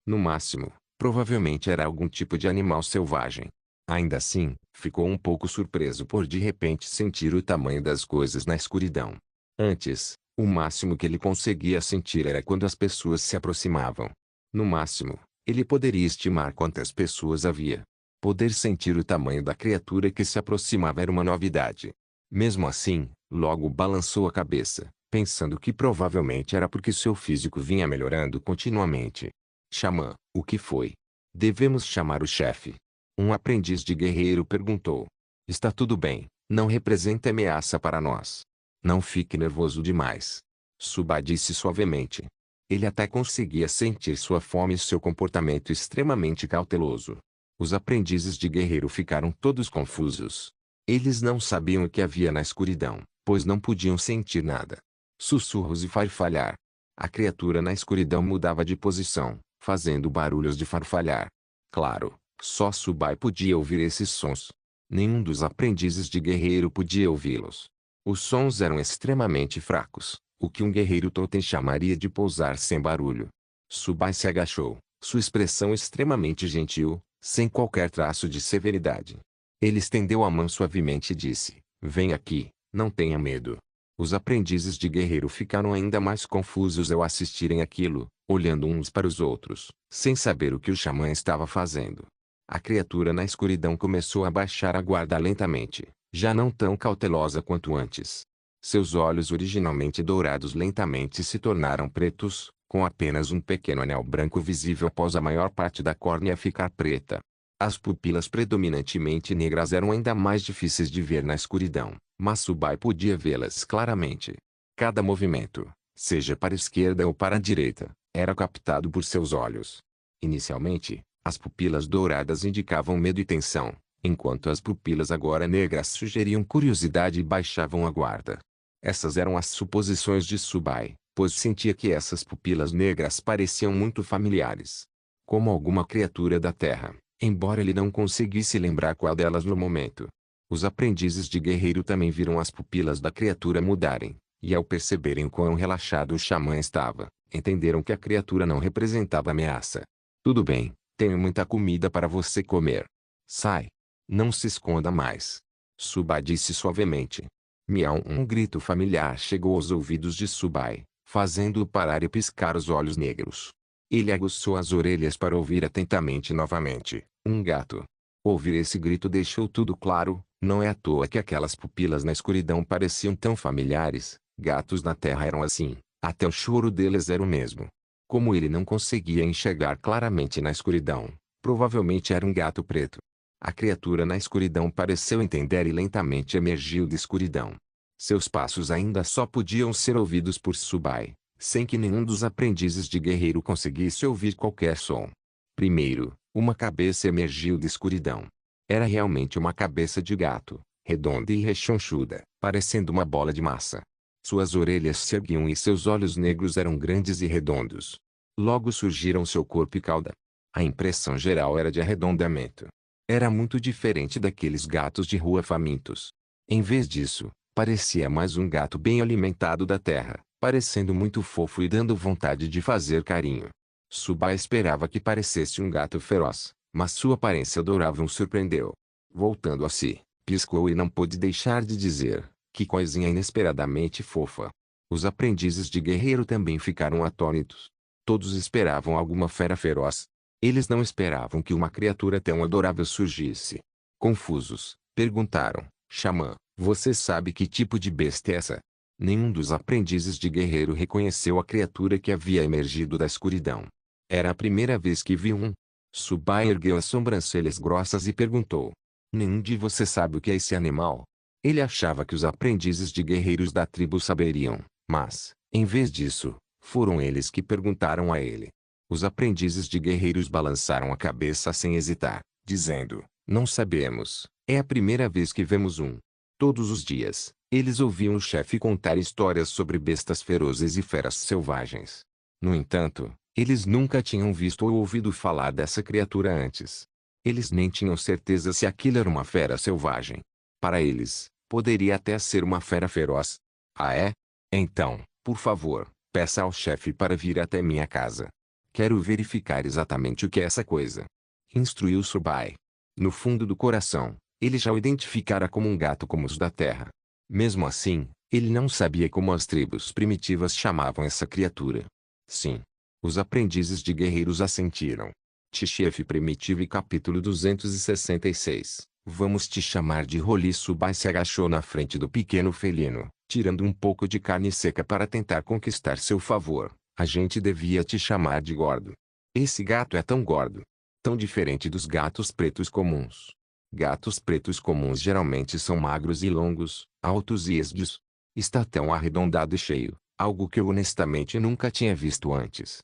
No máximo, provavelmente era algum tipo de animal selvagem. Ainda assim, ficou um pouco surpreso por de repente sentir o tamanho das coisas na escuridão. Antes, o máximo que ele conseguia sentir era quando as pessoas se aproximavam. No máximo, ele poderia estimar quantas pessoas havia. Poder sentir o tamanho da criatura que se aproximava era uma novidade. Mesmo assim, logo balançou a cabeça, pensando que provavelmente era porque seu físico vinha melhorando continuamente. Xamã, o que foi? Devemos chamar o chefe. Um aprendiz de guerreiro perguntou. Está tudo bem, não representa ameaça para nós. Não fique nervoso demais. Suba disse suavemente. Ele até conseguia sentir sua fome e seu comportamento extremamente cauteloso. Os aprendizes de guerreiro ficaram todos confusos. Eles não sabiam o que havia na escuridão, pois não podiam sentir nada. Sussurros e farfalhar. A criatura na escuridão mudava de posição, fazendo barulhos de farfalhar. Claro, só Subai podia ouvir esses sons. Nenhum dos aprendizes de guerreiro podia ouvi-los. Os sons eram extremamente fracos, o que um guerreiro totem chamaria de pousar sem barulho. Subai se agachou, sua expressão extremamente gentil, sem qualquer traço de severidade. Ele estendeu a mão suavemente e disse, vem aqui, não tenha medo. Os aprendizes de guerreiro ficaram ainda mais confusos ao assistirem aquilo, olhando uns para os outros, sem saber o que o xamã estava fazendo. A criatura na escuridão começou a baixar a guarda lentamente, já não tão cautelosa quanto antes. Seus olhos originalmente dourados lentamente se tornaram pretos, com apenas um pequeno anel branco visível após a maior parte da córnea ficar preta. As pupilas predominantemente negras eram ainda mais difíceis de ver na escuridão, mas Subai podia vê-las claramente. Cada movimento, seja para a esquerda ou para a direita, era captado por seus olhos. Inicialmente, as pupilas douradas indicavam medo e tensão, enquanto as pupilas agora negras sugeriam curiosidade e baixavam a guarda. Essas eram as suposições de Subai, pois sentia que essas pupilas negras pareciam muito familiares. Como alguma criatura da terra, embora ele não conseguisse lembrar qual delas no momento. Os aprendizes de guerreiro também viram as pupilas da criatura mudarem, e ao perceberem quão relaxado o xamã estava, entenderam que a criatura não representava ameaça. Tudo bem, tenho muita comida para você comer. Sai. Não se esconda mais. Subai disse suavemente. Miau, um grito familiar chegou aos ouvidos de Subai, fazendo-o parar e piscar os olhos negros. Ele aguçou as orelhas para ouvir atentamente novamente. Um gato. Ouvir esse grito deixou tudo claro, não é à toa que aquelas pupilas na escuridão pareciam tão familiares. Gatos na terra eram assim, até o choro deles era o mesmo. Como ele não conseguia enxergar claramente na escuridão, provavelmente era um gato preto. A criatura na escuridão pareceu entender e lentamente emergiu da escuridão. Seus passos ainda só podiam ser ouvidos por Subai, sem que nenhum dos aprendizes de guerreiro conseguisse ouvir qualquer som. Primeiro, uma cabeça emergiu da escuridão. Era realmente uma cabeça de gato, redonda e rechonchuda, parecendo uma bola de massa. Suas orelhas se erguiam e seus olhos negros eram grandes e redondos. Logo surgiram seu corpo e cauda. A impressão geral era de arredondamento. Era muito diferente daqueles gatos de rua famintos. Em vez disso, parecia mais um gato bem alimentado da terra, parecendo muito fofo e dando vontade de fazer carinho. Subai esperava que parecesse um gato feroz, mas sua aparência adorável o surpreendeu. Voltando a si, piscou e não pôde deixar de dizer, que coisinha inesperadamente fofa. Os aprendizes de guerreiro também ficaram atônitos. Todos esperavam alguma fera feroz. Eles não esperavam que uma criatura tão adorável surgisse. Confusos, perguntaram, Xamã, você sabe que tipo de besta é essa? Nenhum dos aprendizes de guerreiro reconheceu a criatura que havia emergido da escuridão. Era a primeira vez que viu um. Subai ergueu as sobrancelhas grossas e perguntou. Nenhum de vocês sabe o que é esse animal? Ele achava que os aprendizes de guerreiros da tribo saberiam, mas, em vez disso, foram eles que perguntaram a ele. Os aprendizes de guerreiros balançaram a cabeça sem hesitar, dizendo, não sabemos, é a primeira vez que vemos um. Todos os dias, eles ouviam o chefe contar histórias sobre bestas ferozes e feras selvagens. No entanto, eles nunca tinham visto ou ouvido falar dessa criatura antes. Eles nem tinham certeza se aquilo era uma fera selvagem. Para eles, poderia até ser uma fera feroz. Ah é? Então, por favor, peça ao chefe para vir até minha casa. Quero verificar exatamente o que é essa coisa. Instruiu Subai. No fundo do coração, ele já o identificara como um gato como os da terra. Mesmo assim, ele não sabia como as tribos primitivas chamavam essa criatura. Sim. Os aprendizes de guerreiros assentiram. Chefe primitivo e capítulo 266. Vamos te chamar de Roli. Subai se agachou na frente do pequeno felino, tirando um pouco de carne seca para tentar conquistar seu favor. A gente devia te chamar de gordo. Esse gato é tão gordo. Tão diferente dos gatos pretos comuns. Gatos pretos comuns geralmente são magros e longos, altos e esguios. Está tão arredondado e cheio, algo que eu honestamente nunca tinha visto antes.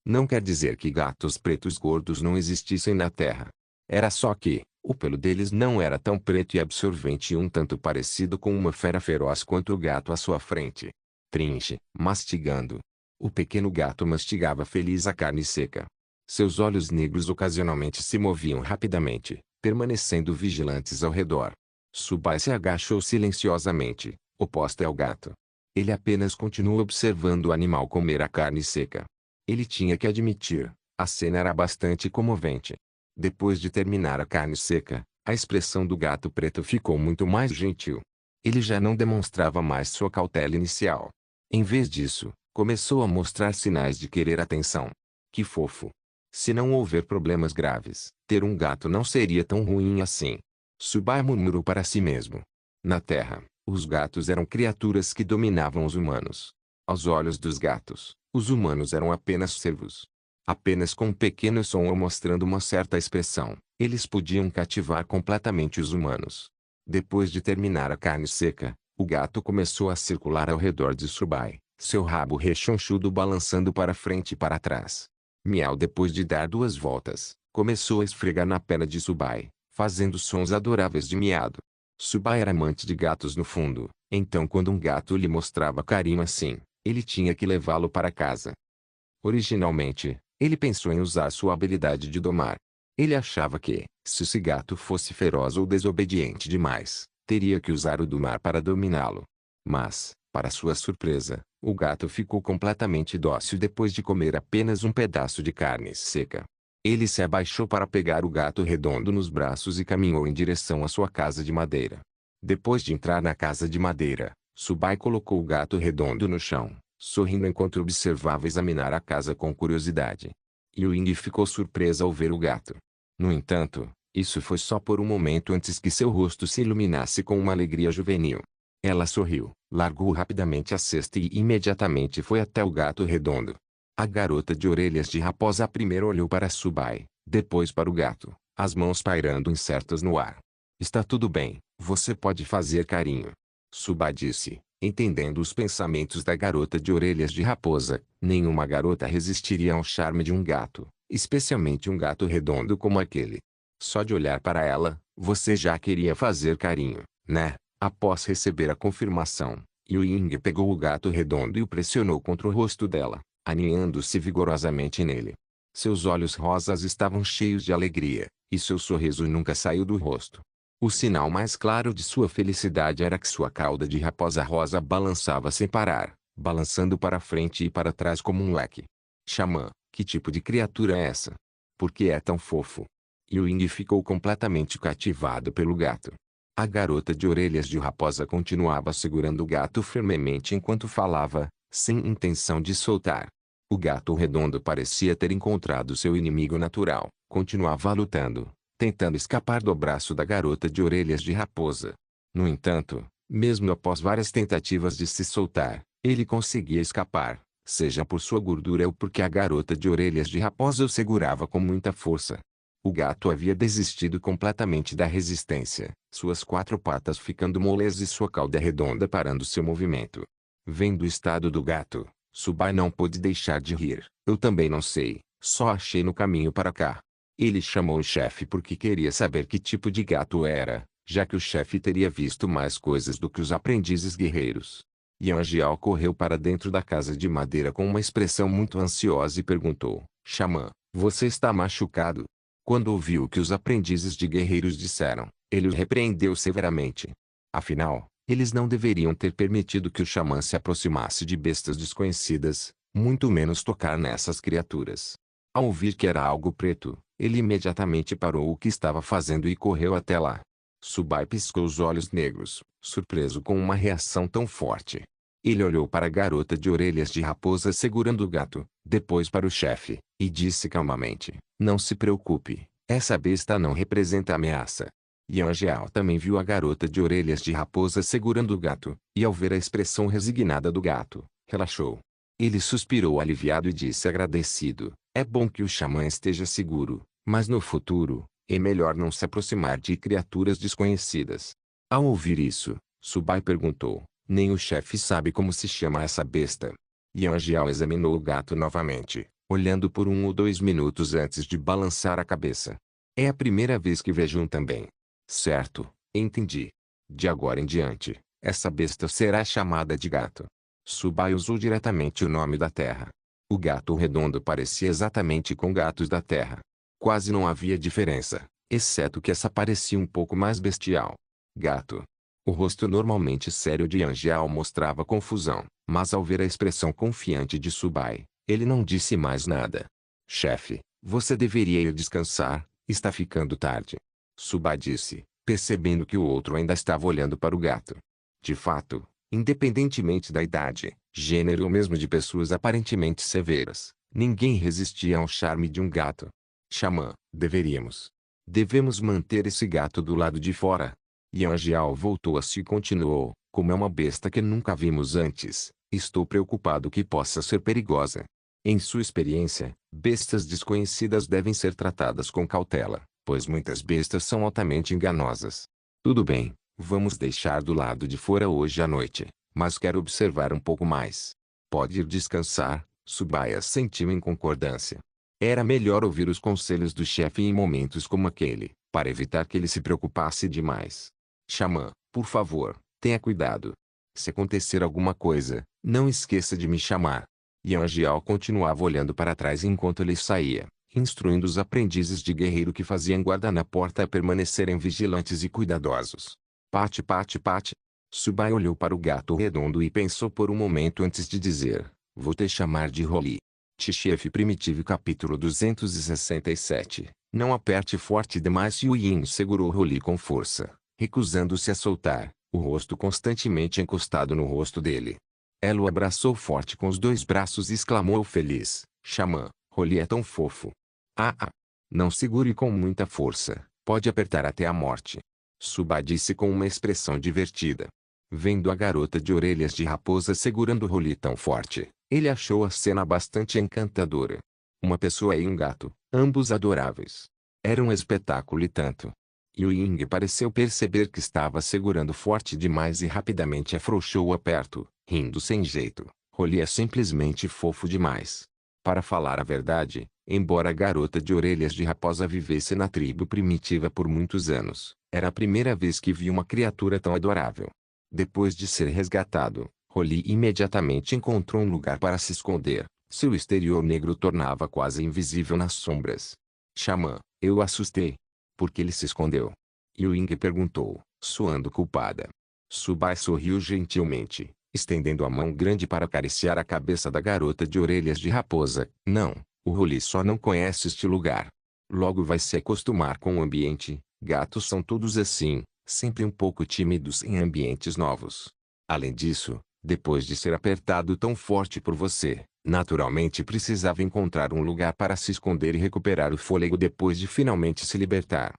Não quer dizer que gatos pretos gordos não existissem na Terra. Era só que, o pelo deles não era tão preto e absorvente e um tanto parecido com uma fera feroz quanto o gato à sua frente. Trinche, mastigando. O pequeno gato mastigava feliz a carne seca. Seus olhos negros ocasionalmente se moviam rapidamente, permanecendo vigilantes ao redor. Subai se agachou silenciosamente, oposta ao gato. Ele apenas continuou observando o animal comer a carne seca. Ele tinha que admitir, a cena era bastante comovente. Depois de terminar a carne seca, a expressão do gato preto ficou muito mais gentil. Ele já não demonstrava mais sua cautela inicial. Em vez disso, começou a mostrar sinais de querer atenção. Que fofo! Se não houver problemas graves, ter um gato não seria tão ruim assim. Subai murmurou para si mesmo. Na Terra, os gatos eram criaturas que dominavam os humanos. Aos olhos dos gatos, os humanos eram apenas servos. Apenas com um pequeno som ou mostrando uma certa expressão, eles podiam cativar completamente os humanos. Depois de terminar a carne seca, o gato começou a circular ao redor de Subai, seu rabo rechonchudo balançando para frente e para trás. Miau, depois de dar 2 voltas, começou a esfregar na perna de Subai, fazendo sons adoráveis de miado. Subai era amante de gatos no fundo, Então quando um gato lhe mostrava carinho assim, ele tinha que levá-lo para casa. Originalmente, ele pensou em usar sua habilidade de domar. Ele achava que, se esse gato fosse feroz ou desobediente demais, teria que usar o domar para dominá-lo. Mas, para sua surpresa, o gato ficou completamente dócil depois de comer apenas um pedaço de carne seca. Ele se abaixou para pegar o gato redondo nos braços e caminhou em direção à sua casa de madeira. Depois de entrar na casa de madeira, Subai colocou o gato redondo no chão, sorrindo enquanto observava examinar a casa com curiosidade. Ying ficou surpresa ao ver o gato. No entanto, isso foi só por um momento antes que seu rosto se iluminasse com uma alegria juvenil. Ela sorriu, largou rapidamente a cesta e imediatamente foi até o gato redondo. A garota de orelhas de raposa primeiro olhou para Subai, depois para o gato, as mãos pairando incertas no ar. Está tudo bem, você pode fazer carinho. Subai disse, entendendo os pensamentos da garota de orelhas de raposa. Nenhuma garota resistiria ao charme de um gato, especialmente um gato redondo como aquele. Só de olhar para ela, você já queria fazer carinho, né? Após receber a confirmação, Ying pegou o gato redondo e o pressionou contra o rosto dela, aninhando-se vigorosamente nele. Seus olhos rosas estavam cheios de alegria, e seu sorriso nunca saiu do rosto. O sinal mais claro de sua felicidade era que sua cauda de raposa rosa balançava sem parar, balançando para frente e para trás como um leque. Xamã, que tipo de criatura é essa? Por que é tão fofo? Ying ficou completamente cativado pelo gato. A garota de orelhas de raposa continuava segurando o gato firmemente enquanto falava, sem intenção de soltar. O gato redondo parecia ter encontrado seu inimigo natural, continuava lutando, tentando escapar do braço da garota de orelhas de raposa. No entanto, mesmo após várias tentativas de se soltar, ele conseguia escapar, seja por sua gordura ou porque a garota de orelhas de raposa o segurava com muita força. O gato havia desistido completamente da resistência, suas quatro patas ficando moles e sua cauda redonda parando seu movimento. Vendo o estado do gato, Subai não pôde deixar de rir. Eu também não sei, só achei no caminho para cá. Ele chamou o chefe porque queria saber que tipo de gato era, já que o chefe teria visto mais coisas do que os aprendizes guerreiros. Yanjiao correu para dentro da casa de madeira com uma expressão muito ansiosa e perguntou, Xamã, você está machucado? Quando ouviu o que os aprendizes de guerreiros disseram, ele o repreendeu severamente. Afinal, eles não deveriam ter permitido que o xamã se aproximasse de bestas desconhecidas, muito menos tocar nessas criaturas. Ao ouvir que era algo preto, ele imediatamente parou o que estava fazendo e correu até lá. Subai piscou os olhos negros, surpreso com uma reação tão forte. Ele olhou para a garota de orelhas de raposa segurando o gato, depois para o chefe, e disse calmamente, não se preocupe, essa besta não representa ameaça. Yanjiao também viu a garota de orelhas de raposa segurando o gato, e ao ver a expressão resignada do gato, relaxou. Ele suspirou aliviado e disse agradecido, é bom que o xamã esteja seguro, mas no futuro, é melhor não se aproximar de criaturas desconhecidas. Ao ouvir isso, Subai perguntou, nem o chefe sabe como se chama essa besta. Yanjiao examinou o gato novamente, olhando por 1 ou 2 minutos antes de balançar a cabeça. É a primeira vez que vejo um também. Certo, entendi. De agora em diante, essa besta será chamada de gato. Subai usou diretamente o nome da terra. O gato redondo parecia exatamente com gatos da terra. Quase não havia diferença, exceto que essa parecia um pouco mais bestial. Gato. O rosto normalmente sério de Yanjiao mostrava confusão, mas ao ver a expressão confiante de Subai, ele não disse mais nada. Chefe, você deveria ir descansar, está ficando tarde. Subai disse, percebendo que o outro ainda estava olhando para o gato. De fato, independentemente da idade, gênero ou mesmo de pessoas aparentemente severas, ninguém resistia ao charme de um gato. Xamã, devemos manter esse gato do lado de fora. Yanjiao voltou a si e continuou, como é uma besta que nunca vimos antes, estou preocupado que possa ser perigosa. Em sua experiência, bestas desconhecidas devem ser tratadas com cautela, pois muitas bestas são altamente enganosas. Tudo bem, vamos deixar do lado de fora hoje à noite, mas quero observar um pouco mais. Pode ir descansar, Subai assentiu em concordância. Era melhor ouvir os conselhos do chefe em momentos como aquele, para evitar que ele se preocupasse demais. Xamã, por favor, tenha cuidado. Se acontecer alguma coisa, não esqueça de me chamar. Yan Jiao continuava olhando para trás enquanto ele saía, instruindo os aprendizes de guerreiro que faziam guarda na porta a permanecerem vigilantes e cuidadosos. Pate, pate, pate. Subai olhou para o gato redondo e pensou por um momento antes de dizer: vou te chamar de Roli. Chefe Primitivo capítulo 267. Não aperte forte demais. Yu Yin segurou Roli com força, recusando-se a soltar, o rosto constantemente encostado no rosto dele. Ela o abraçou forte com os dois braços e exclamou feliz: Xamã, Roli é tão fofo. Ah, ah! Não segure com muita força, pode apertar até a morte. Suba disse com uma expressão divertida. Vendo a garota de orelhas de raposa segurando Roli tão forte, ele achou a cena bastante encantadora. Uma pessoa e um gato, ambos adoráveis. Era um espetáculo e tanto. Yu Ying pareceu perceber que estava segurando forte demais e rapidamente afrouxou o aperto, rindo sem jeito. Roli é simplesmente fofo demais. Para falar a verdade, embora a garota de orelhas de raposa vivesse na tribo primitiva por muitos anos, era a primeira vez que via uma criatura tão adorável. Depois de ser resgatado, Roli imediatamente encontrou um lugar para se esconder. Seu exterior negro tornava quase invisível nas sombras. Xamã, eu o assustei. Por que ele se escondeu? Yu Ying perguntou, soando culpada. Subai sorriu gentilmente, estendendo a mão grande para acariciar a cabeça da garota de orelhas de raposa. Não, o Roli só não conhece este lugar. Logo vai se acostumar com o ambiente. Gatos são todos assim, sempre um pouco tímidos em ambientes novos. Além disso, depois de ser apertado tão forte por você, naturalmente precisava encontrar um lugar para se esconder e recuperar o fôlego depois de finalmente se libertar.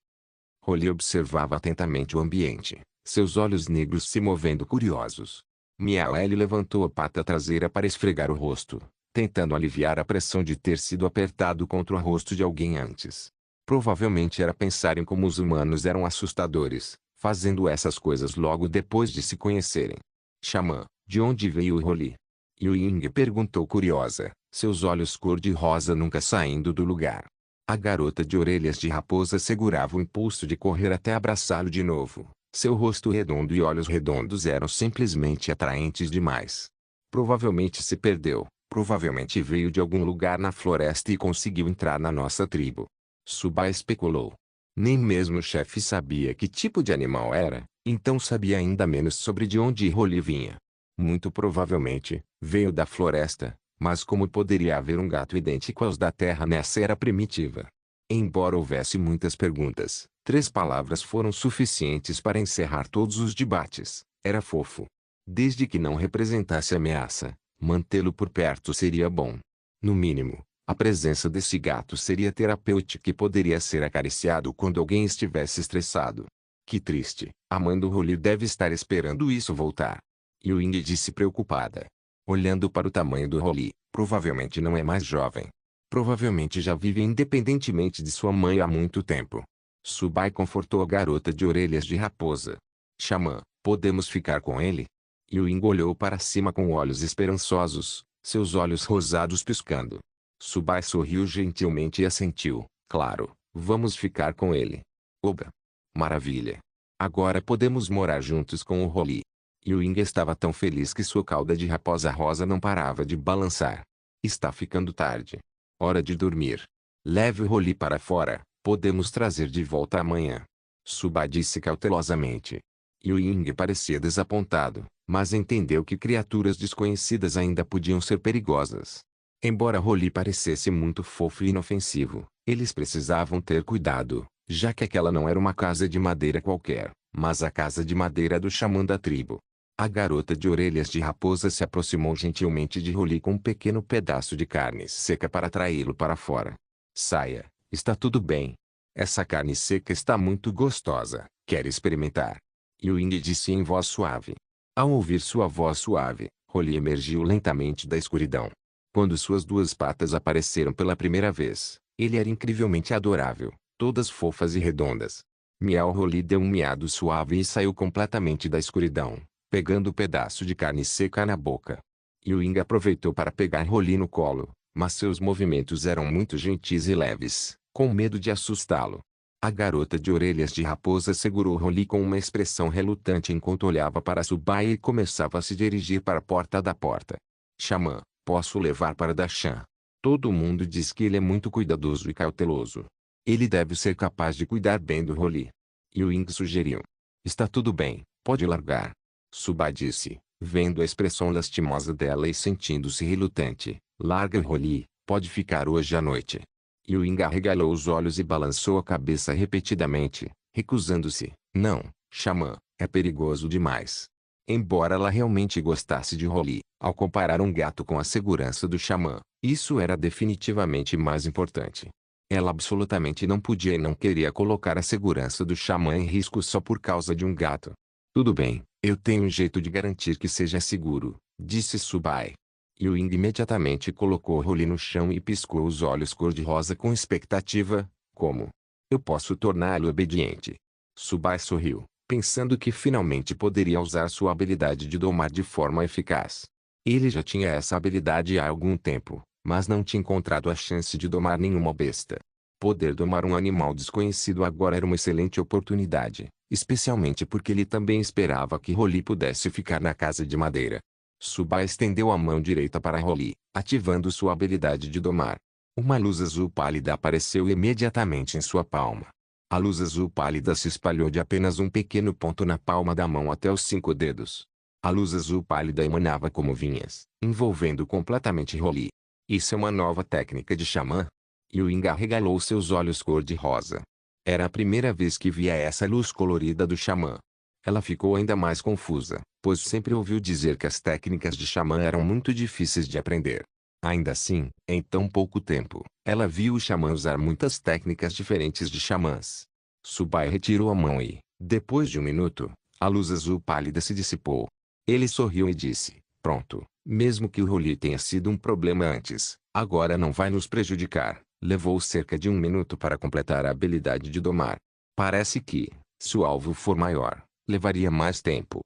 Roli observava atentamente o ambiente, seus olhos negros se movendo curiosos. Miau. Ele levantou a pata traseira para esfregar o rosto, tentando aliviar a pressão de ter sido apertado contra o rosto de alguém antes. Provavelmente era pensar em como os humanos eram assustadores, fazendo essas coisas logo depois de se conhecerem. Xamã, de onde veio o Roli? Yu Ying perguntou curiosa, seus olhos cor-de-rosa nunca saindo do lugar. A garota de orelhas de raposa segurava o impulso de correr até abraçá-lo de novo. Seu rosto redondo e olhos redondos eram simplesmente atraentes demais. Provavelmente se perdeu, provavelmente veio de algum lugar na floresta e conseguiu entrar na nossa tribo. Subai especulou. Nem mesmo o chefe sabia que tipo de animal era, então sabia ainda menos sobre de onde Roli vinha. Muito provavelmente, veio da floresta, mas como poderia haver um gato idêntico aos da terra nessa era primitiva? Embora houvesse muitas perguntas, 3 palavras foram suficientes para encerrar todos os debates. Era fofo. Desde que não representasse ameaça, mantê-lo por perto seria bom. No mínimo, a presença desse gato seria terapêutica e poderia ser acariciado quando alguém estivesse estressado. Que triste, a mãe do Roli deve estar esperando isso voltar. Yu Ying disse preocupada. Olhando para o tamanho do Roli, provavelmente não é mais jovem. Provavelmente já vive independentemente de sua mãe há muito tempo. Subai confortou a garota de orelhas de raposa. Xamã, podemos ficar com ele? Yu Ying olhou para cima com olhos esperançosos, seus olhos rosados piscando. Subai sorriu gentilmente e assentiu. Claro, vamos ficar com ele. Oba! Maravilha! Agora podemos morar juntos com o Roli. Yu Ying estava tão feliz que sua cauda de raposa rosa não parava de balançar. Está ficando tarde. Hora de dormir. Leve o Roli para fora, podemos trazer de volta amanhã. Subai disse cautelosamente. Yu Ying parecia desapontado, mas entendeu que criaturas desconhecidas ainda podiam ser perigosas. Embora Roli parecesse muito fofo e inofensivo, eles precisavam ter cuidado, já que aquela não era uma casa de madeira qualquer, mas a casa de madeira do xamã da tribo. A garota de orelhas de raposa se aproximou gentilmente de Roli com um pequeno pedaço de carne seca para atraí-lo para fora. Saia, está tudo bem. Essa carne seca está muito gostosa, quer experimentar? Yu Ying disse em voz suave. Ao ouvir sua voz suave, Roli emergiu lentamente da escuridão. Quando suas 2 patas apareceram pela primeira vez, ele era incrivelmente adorável, todas fofas e redondas. Miau. Roli deu um miado suave e saiu completamente da escuridão, pegando o pedaço de carne seca na boca. Yu Ying aproveitou para pegar Roli no colo, mas seus movimentos eram muito gentis e leves, com medo de assustá-lo. A garota de orelhas de raposa segurou Rolly com uma expressão relutante enquanto olhava para Subai e começava a se dirigir para a porta da porta. Xamã, posso levar para Dashan? Todo mundo diz que ele é muito cuidadoso e cauteloso. Ele deve ser capaz de cuidar bem do Rolly. Ewing sugeriu. Está tudo bem, pode largar. Subai disse, vendo a expressão lastimosa dela e sentindo-se relutante. Larga o Rolly, pode ficar hoje à noite. Ewing arregalou os olhos e balançou a cabeça repetidamente, recusando-se. Não, Xamã, é perigoso demais. Embora ela realmente gostasse de Rolly, ao comparar um gato com a segurança do Xamã, isso era definitivamente mais importante. Ela absolutamente não podia e não queria colocar a segurança do Xamã em risco só por causa de um gato. Tudo bem, eu tenho um jeito de garantir que seja seguro, disse Subai. Ewing imediatamente colocou Rolly no chão e piscou os olhos cor-de-rosa com expectativa. Como? Eu posso torná-lo obediente. Subai sorriu, pensando que finalmente poderia usar sua habilidade de domar de forma eficaz. Ele já tinha essa habilidade há algum tempo, mas não tinha encontrado a chance de domar nenhuma besta. Poder domar um animal desconhecido agora era uma excelente oportunidade, especialmente porque ele também esperava que Rolly pudesse ficar na casa de madeira. Subai estendeu a mão direita para Rolly, ativando sua habilidade de domar. Uma luz azul pálida apareceu imediatamente em sua palma. A luz azul pálida se espalhou de apenas um pequeno ponto na palma da mão até os 5 dedos. A luz azul pálida emanava como vinhas, envolvendo completamente Rolly. Isso é uma nova técnica de xamã? Ewing arregalou seus olhos cor-de-rosa. Era a primeira vez que via essa luz colorida do xamã. Ela ficou ainda mais confusa, pois sempre ouviu dizer que as técnicas de xamã eram muito difíceis de aprender. Ainda assim, em tão pouco tempo, ela viu o xamã usar muitas técnicas diferentes de xamãs. Subai retirou a mão e, depois de um minuto, a luz azul pálida se dissipou. Ele sorriu e disse, pronto, mesmo que o Rolly tenha sido um problema antes, agora não vai nos prejudicar. Levou cerca de um minuto para completar a habilidade de domar. Parece que, se o alvo for maior, levaria mais tempo.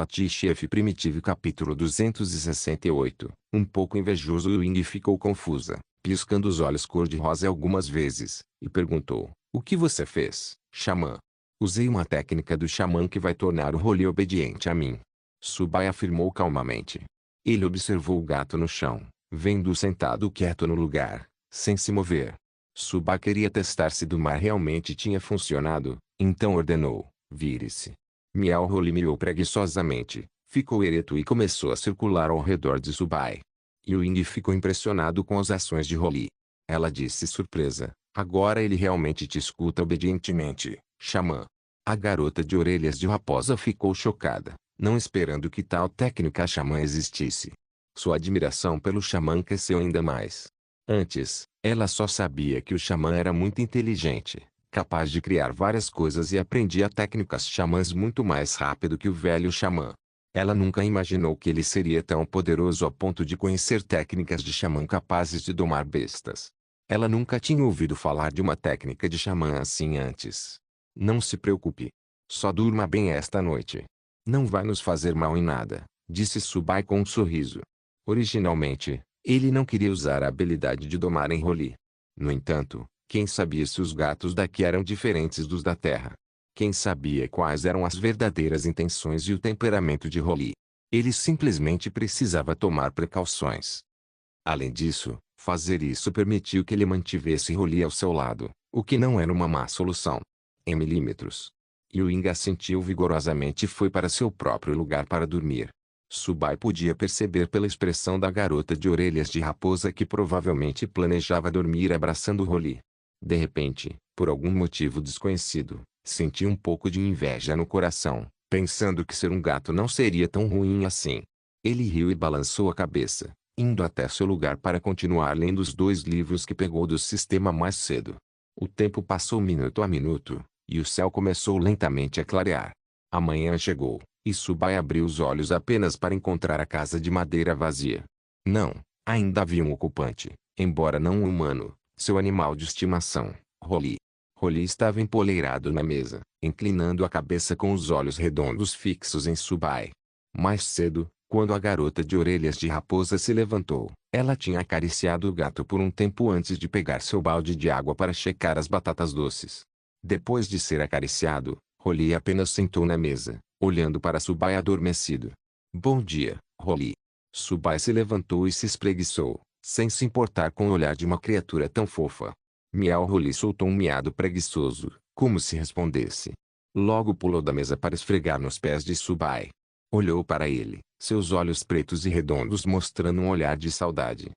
T-Chef Primitivo Capítulo 268. Um pouco invejoso, Ewing ficou confusa, piscando os olhos cor-de-rosa algumas vezes, e perguntou, o que você fez, xamã? Usei uma técnica do xamã que vai tornar o Rolly obediente a mim. Subai afirmou calmamente. Ele observou o gato no chão, vendo-o sentado quieto no lugar, sem se mover. Subai queria testar se domar realmente tinha funcionado, então ordenou, vire-se. Miau Rolly miou preguiçosamente, ficou ereto e começou a circular ao redor de Subai. Ewing ficou impressionado com as ações de Rolly. Ela disse surpresa, agora ele realmente te escuta obedientemente, xamã. A garota de orelhas de raposa ficou chocada, não esperando que tal técnica xamã existisse. Sua admiração pelo xamã cresceu ainda mais. Antes, ela só sabia que o xamã era muito inteligente, capaz de criar várias coisas e aprendia técnicas xamãs muito mais rápido que o velho xamã. Ela nunca imaginou que ele seria tão poderoso ao ponto de conhecer técnicas de xamã capazes de domar bestas. Ela nunca tinha ouvido falar de uma técnica de xamã assim antes. Não se preocupe. Só durma bem esta noite. Não vai nos fazer mal em nada, disse Subai com um sorriso. Originalmente, ele não queria usar a habilidade de domar em Rolly. No entanto, quem sabia se os gatos daqui eram diferentes dos da Terra? Quem sabia quais eram as verdadeiras intenções e o temperamento de Rolly? Ele simplesmente precisava tomar precauções. Além disso, fazer isso permitiu que ele mantivesse Rolly ao seu lado, o que não era uma má solução. Em milímetros. Ewing assentiu vigorosamente e foi para seu próprio lugar para dormir. Subai podia perceber pela expressão da garota de orelhas de raposa que provavelmente planejava dormir abraçando Rolly. De repente, por algum motivo desconhecido, sentiu um pouco de inveja no coração, pensando que ser um gato não seria tão ruim assim. Ele riu e balançou a cabeça, indo até seu lugar para continuar lendo os 2 livros que pegou do sistema mais cedo. O tempo passou minuto a minuto, e o céu começou lentamente a clarear. A manhã chegou, e Subai abriu os olhos apenas para encontrar a casa de madeira vazia. Não, ainda havia um ocupante, embora não um humano, seu animal de estimação, Rolly. Rolly estava empoleirado na mesa, inclinando a cabeça com os olhos redondos fixos em Subai. Mais cedo, quando a garota de orelhas de raposa se levantou, ela tinha acariciado o gato por um tempo antes de pegar seu balde de água para checar as batatas doces. Depois de ser acariciado, Rolly apenas sentou na mesa, olhando para Subai adormecido. Bom dia, Rolly. Subai se levantou e se espreguiçou, sem se importar com o olhar de uma criatura tão fofa. Miau. Rolly soltou um miado preguiçoso, como se respondesse. Logo pulou da mesa para esfregar nos pés de Subai. Olhou para ele, seus olhos pretos e redondos mostrando um olhar de saudade.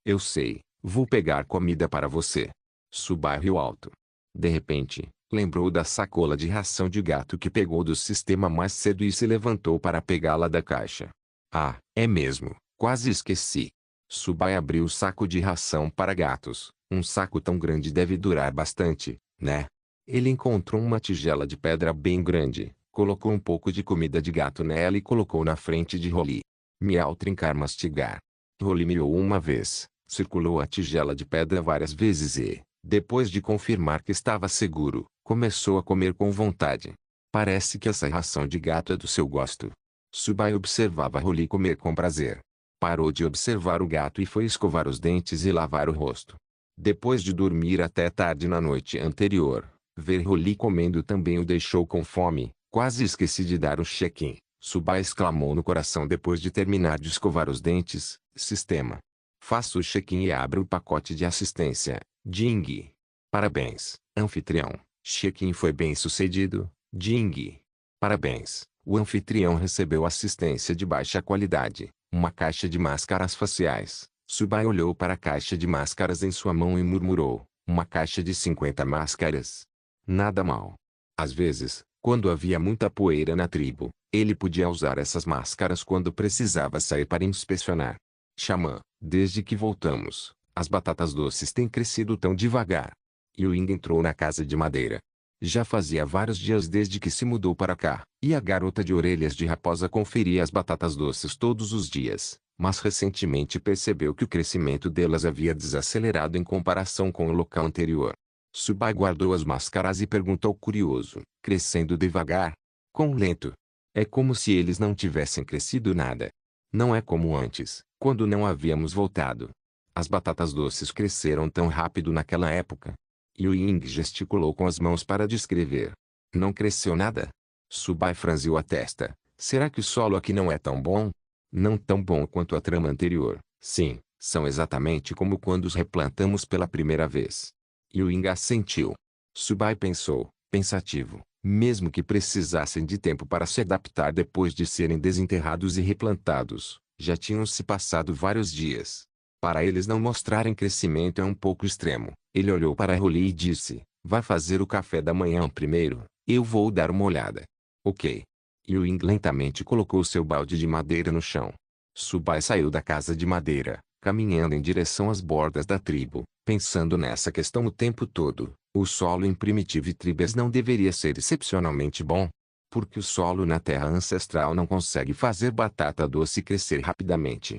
Eu sei, vou pegar comida para você. Subai riu alto. De repente, lembrou da sacola de ração de gato que pegou do sistema mais cedo e se levantou para pegá-la da caixa. Ah, é mesmo, quase esqueci. Subai abriu o saco de ração para gatos. Um saco tão grande deve durar bastante, né? Ele encontrou uma tigela de pedra bem grande, colocou um pouco de comida de gato nela e colocou na frente de Rolly. Miau. Trincar. Mastigar. Rolly miou uma vez, circulou a tigela de pedra várias vezes e, depois de confirmar que estava seguro, começou a comer com vontade. Parece que essa ração de gato é do seu gosto. Subai observava Rolly comer com prazer. Parou de observar o gato e foi escovar os dentes e lavar o rosto. Depois de dormir até tarde na noite anterior, ver Rolly comendo também o deixou com fome. Quase esqueci de dar o check-in, Subai exclamou no coração depois de terminar de escovar os dentes. Sistema. Faça o check-in e abra o pacote de assistência. Ding. Parabéns, anfitrião. Check-in foi bem sucedido. Ding. Parabéns. O anfitrião recebeu assistência de baixa qualidade. Uma caixa de máscaras faciais. Subai olhou para a caixa de máscaras em sua mão e murmurou. Uma caixa de 50 máscaras. Nada mal. Às vezes, quando havia muita poeira na tribo, ele podia usar essas máscaras quando precisava sair para inspecionar. Xamã, desde que voltamos, as batatas doces têm crescido tão devagar. Ewing entrou na casa de madeira. Já fazia vários dias desde que se mudou para cá, e a garota de orelhas de raposa conferia as batatas doces todos os dias, mas recentemente percebeu que o crescimento delas havia desacelerado em comparação com o local anterior. Subai guardou as máscaras e perguntou curioso, crescendo devagar? Quão lento? É como se eles não tivessem crescido nada. Não é como antes, quando não havíamos voltado. As batatas doces cresceram tão rápido naquela época. Ewing gesticulou com as mãos para descrever. Não cresceu nada? Subai franziu a testa. Será que o solo aqui não é tão bom? Não tão bom quanto a trama anterior. Sim, são exatamente como quando os replantamos pela primeira vez. Ewing assentiu. Subai pensou, pensativo. Mesmo que precisassem de tempo para se adaptar depois de serem desenterrados e replantados, já tinham se passado vários dias. Para eles não mostrarem crescimento é um pouco extremo. Ele olhou para Rolly e disse, vai fazer o café da manhã primeiro, eu vou dar uma olhada. Ok. Ewing lentamente colocou seu balde de madeira no chão. Subai saiu da casa de madeira, caminhando em direção às bordas da tribo, pensando nessa questão o tempo todo. O solo em Primitive Tribes não deveria ser excepcionalmente bom. Porque o solo na terra ancestral não consegue fazer batata doce crescer rapidamente.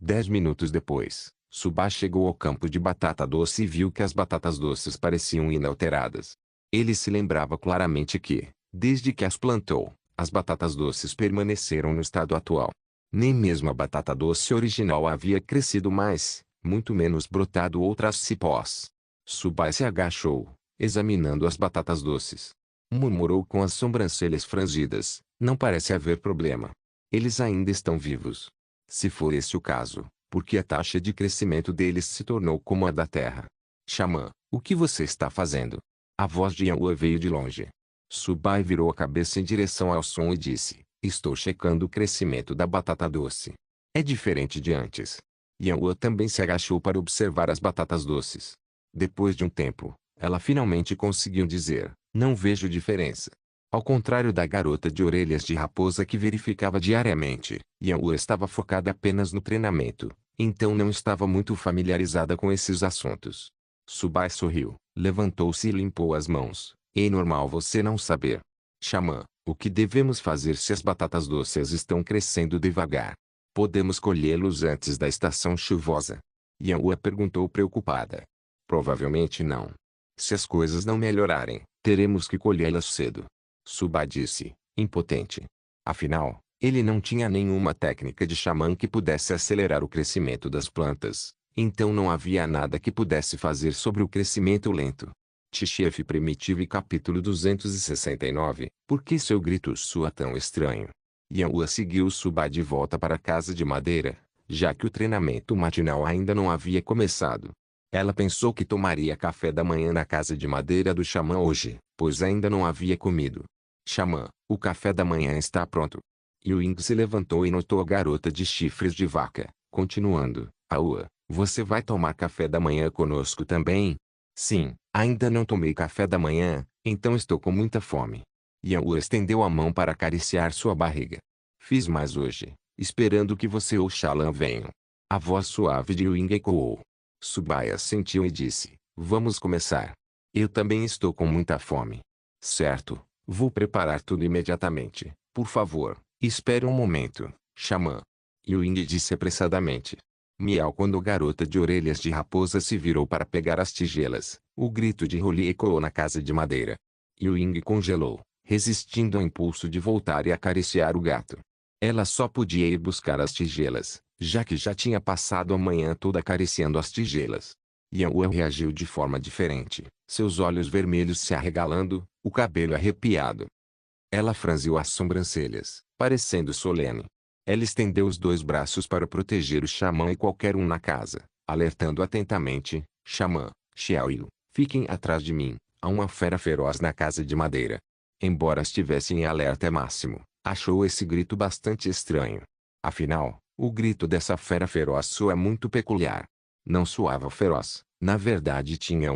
10 minutos depois, Subai chegou ao campo de batata doce e viu que as batatas doces pareciam inalteradas. Ele se lembrava claramente que, desde que as plantou, as batatas doces permaneceram no estado atual. Nem mesmo a batata doce original havia crescido mais, muito menos brotado outras cipós. Subai se agachou, examinando as batatas doces. Murmurou com as sobrancelhas franzidas, não parece haver problema. Eles ainda estão vivos. Se for esse o caso, por que a taxa de crescimento deles se tornou como a da terra? Xamã, o que você está fazendo? A voz de Yanhua veio de longe. Subai virou a cabeça em direção ao som e disse, estou checando o crescimento da batata doce. É diferente de antes. Yanhua também se agachou para observar as batatas doces. Depois de um tempo, ela finalmente conseguiu dizer, não vejo diferença. Ao contrário da garota de orelhas de raposa que verificava diariamente, Yanhua estava focada apenas no treinamento, então não estava muito familiarizada com esses assuntos. Subai sorriu, levantou-se e limpou as mãos. É normal você não saber. Xamã, o que devemos fazer se as batatas doces estão crescendo devagar? Podemos colhê-los antes da estação chuvosa? Yanhua perguntou preocupada. Provavelmente não. Se as coisas não melhorarem, teremos que colhê-las cedo. Subai disse, impotente. Afinal, ele não tinha nenhuma técnica de xamã que pudesse acelerar o crescimento das plantas, então não havia nada que pudesse fazer sobre o crescimento lento. T-Chef Primitive capítulo 269. Por que seu grito soa tão estranho? Yanhua seguiu Subai de volta para a casa de madeira, já que o treinamento matinal ainda não havia começado. Ela pensou que tomaria café da manhã na casa de madeira do xamã hoje, pois ainda não havia comido. Xamã, o café da manhã está pronto. Ying se levantou e notou a garota de chifres de vaca, continuando. Aua, você vai tomar café da manhã conosco também? Sim, ainda não tomei café da manhã, então estou com muita fome. Yanhua estendeu a mão para acariciar sua barriga. Fiz mais hoje, esperando que você ou Xalan venham. A voz suave de Ying ecoou. Subai assentiu e disse, vamos começar. Eu também estou com muita fome. Certo, vou preparar tudo imediatamente. Por favor, espere um momento, xamã. Ying disse apressadamente. Miau. Quando a garota de orelhas de raposa se virou para pegar as tigelas, o grito de Rolly ecoou na casa de madeira. Ying congelou, resistindo ao impulso de voltar e acariciar o gato. Ela só podia ir buscar as tigelas, já que já tinha passado a manhã toda acariciando as tigelas. Yanhua reagiu de forma diferente, seus olhos vermelhos se arregalando, o cabelo arrepiado. Ela franziu as sobrancelhas, parecendo solene. Ela estendeu os dois braços para proteger o xamã e qualquer um na casa, alertando atentamente, xamã, Xiaoyu, fiquem atrás de mim, há uma fera feroz na casa de madeira. Embora estivesse em alerta máximo, achou esse grito bastante estranho. Afinal, o grito dessa fera feroz soa muito peculiar. Não soava feroz, na verdade tinha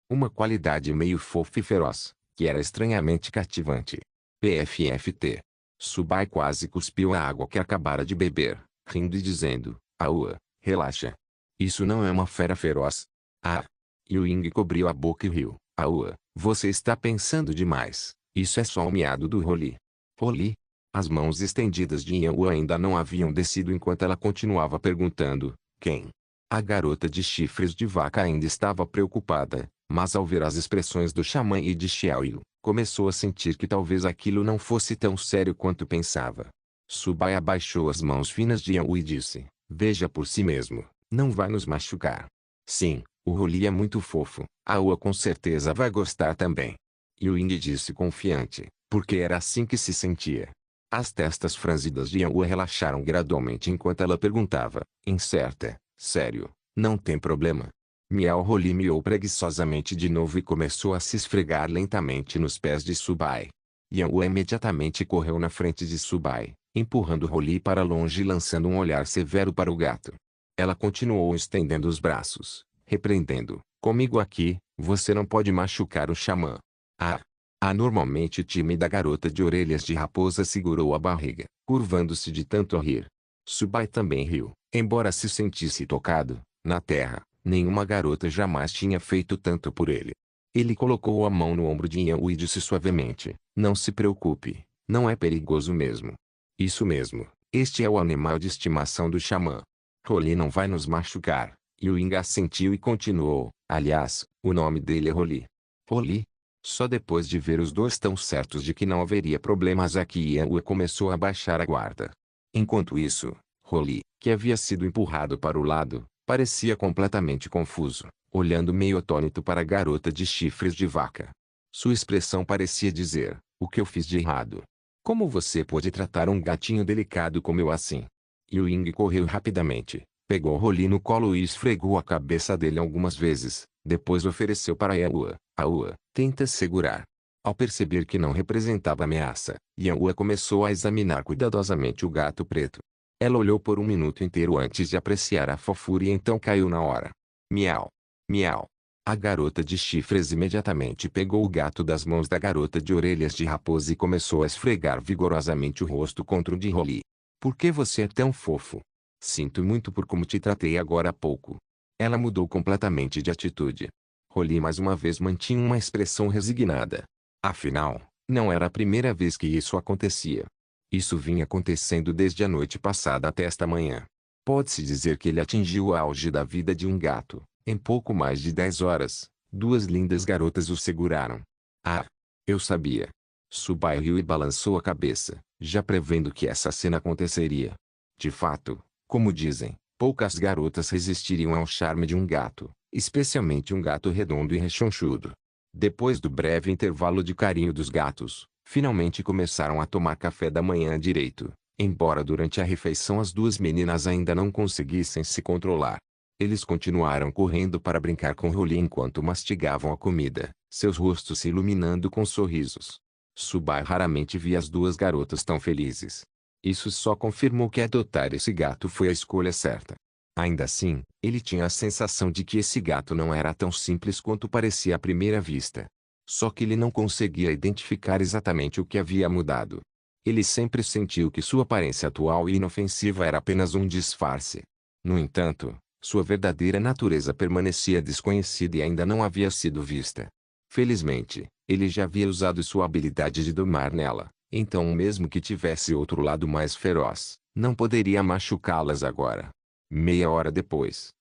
uma qualidade meio fofa e feroz, que era estranhamente cativante. PFFT. Subai quase cuspiu a água que acabara de beber, rindo e dizendo, Aua, relaxa. Isso não é uma fera feroz. Ah. Ying cobriu a boca e riu. Aua, você está pensando demais. Isso é só o miado do Rolly. Rolly? As mãos estendidas de Yanhua ainda não haviam descido enquanto ela continuava perguntando, quem? A garota de chifres de vaca ainda estava preocupada, mas ao ver as expressões do xamã e de Xiaoyu, começou a sentir que talvez aquilo não fosse tão sério quanto pensava. Subai abaixou as mãos finas de Yanhua e disse, veja por si mesmo, não vai nos machucar. Sim, o Rolly é muito fofo, Aua com certeza vai gostar também. Ying disse confiante, porque era assim que se sentia. As testas franzidas de Yanhua relaxaram gradualmente enquanto ela perguntava, incerta, sério, não tem problema. Miau. Rolly miou preguiçosamente de novo e começou a se esfregar lentamente nos pés de Subai. Yanhua imediatamente correu na frente de Subai, empurrando Rolly para longe e lançando um olhar severo para o gato. Ela continuou estendendo os braços, repreendendo, comigo aqui, você não pode machucar o xamã. Ah! A normalmente tímida garota de orelhas de raposa segurou a barriga, curvando-se de tanto rir. Subai também riu, embora se sentisse tocado. Na terra, nenhuma garota jamais tinha feito tanto por ele. Ele colocou a mão no ombro de Yanhua e disse suavemente, não se preocupe, não é perigoso mesmo. Isso mesmo, este é o animal de estimação do xamã. Rolly não vai nos machucar. Ying assentiu e continuou, aliás, o nome dele é Rolly. Rolly? Só depois de ver os dois tão certos de que não haveria problemas aqui, Yanhua começou a baixar a guarda. Enquanto isso, Rolly, que havia sido empurrado para o lado, parecia completamente confuso, olhando meio atônito para a garota de chifres de vaca. Sua expressão parecia dizer, o que eu fiz de errado? Como você pôde tratar um gatinho delicado como eu assim? Ying correu rapidamente, pegou Rolly no colo e esfregou a cabeça dele algumas vezes, depois ofereceu para Yanhua. Aua, tenta segurar. Ao perceber que não representava ameaça, Yanhua começou a examinar cuidadosamente o gato preto. Ela olhou por um minuto inteiro antes de apreciar a fofura e então caiu na hora. Miau. Miau. A garota de chifres imediatamente pegou o gato das mãos da garota de orelhas de raposa e começou a esfregar vigorosamente o rosto contra o de Rolly. Por que você é tão fofo? Sinto muito por como te tratei agora há pouco. Ela mudou completamente de atitude. Rolly mais uma vez mantinha uma expressão resignada. Afinal, não era a primeira vez que isso acontecia. Isso vinha acontecendo desde a noite passada até esta manhã. Pode-se dizer que ele atingiu o auge da vida de um gato. Em pouco mais de 10 horas, duas lindas garotas o seguraram. Ah! Eu sabia. Subai riu e balançou a cabeça, já prevendo que essa cena aconteceria. De fato, como dizem, poucas garotas resistiriam ao charme de um gato, especialmente um gato redondo e rechonchudo. Depois do breve intervalo de carinho dos gatos, finalmente começaram a tomar café da manhã direito, embora durante a refeição as duas meninas ainda não conseguissem se controlar. Eles continuaram correndo para brincar com Rolly enquanto mastigavam a comida, seus rostos se iluminando com sorrisos. Subai raramente via as duas garotas tão felizes. Isso só confirmou que adotar esse gato foi a escolha certa. Ainda assim, ele tinha a sensação de que esse gato não era tão simples quanto parecia à primeira vista. Só que ele não conseguia identificar exatamente o que havia mudado. Ele sempre sentiu que sua aparência atual e inofensiva era apenas um disfarce. No entanto, sua verdadeira natureza permanecia desconhecida e ainda não havia sido vista. Felizmente, ele já havia usado sua habilidade de domar nela, então mesmo que tivesse outro lado mais feroz, não poderia machucá-las agora. Meia hora depois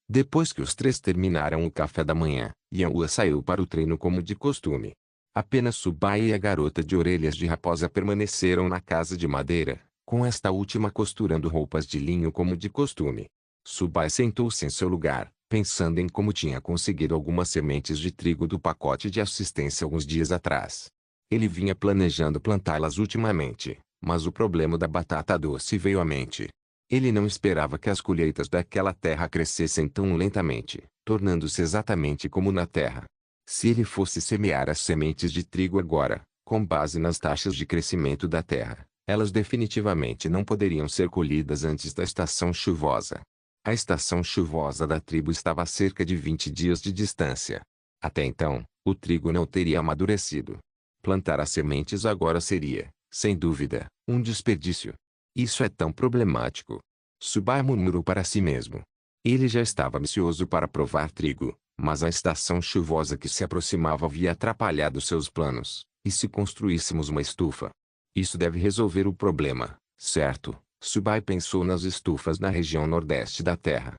que os três terminaram o café da manhã, Yanhua saiu para o treino como de costume. Apenas Subai e a garota de orelhas de raposa permaneceram na casa de madeira, com esta última costurando roupas de linho como de costume. Subai sentou-se em seu lugar, pensando em como tinha conseguido algumas sementes de trigo do pacote de assistência alguns dias atrás. Ele vinha planejando plantá-las ultimamente, mas o problema da batata doce veio à mente. Ele não esperava que as colheitas daquela terra crescessem tão lentamente, tornando-se exatamente como na terra. Se ele fosse semear as sementes de trigo agora, com base nas taxas de crescimento da terra, elas definitivamente não poderiam ser colhidas antes da estação chuvosa. A estação chuvosa da tribo estava a cerca de 20 dias de distância. Até então, o trigo não teria amadurecido. Plantar as sementes agora seria, sem dúvida, um desperdício. Isso é tão problemático. Subai murmurou para si mesmo. Ele já estava ansioso para provar trigo, mas a estação chuvosa que se aproximava havia atrapalhado seus planos. E se construíssemos uma estufa? Isso deve resolver o problema, certo? Subai pensou nas estufas na região nordeste da Terra.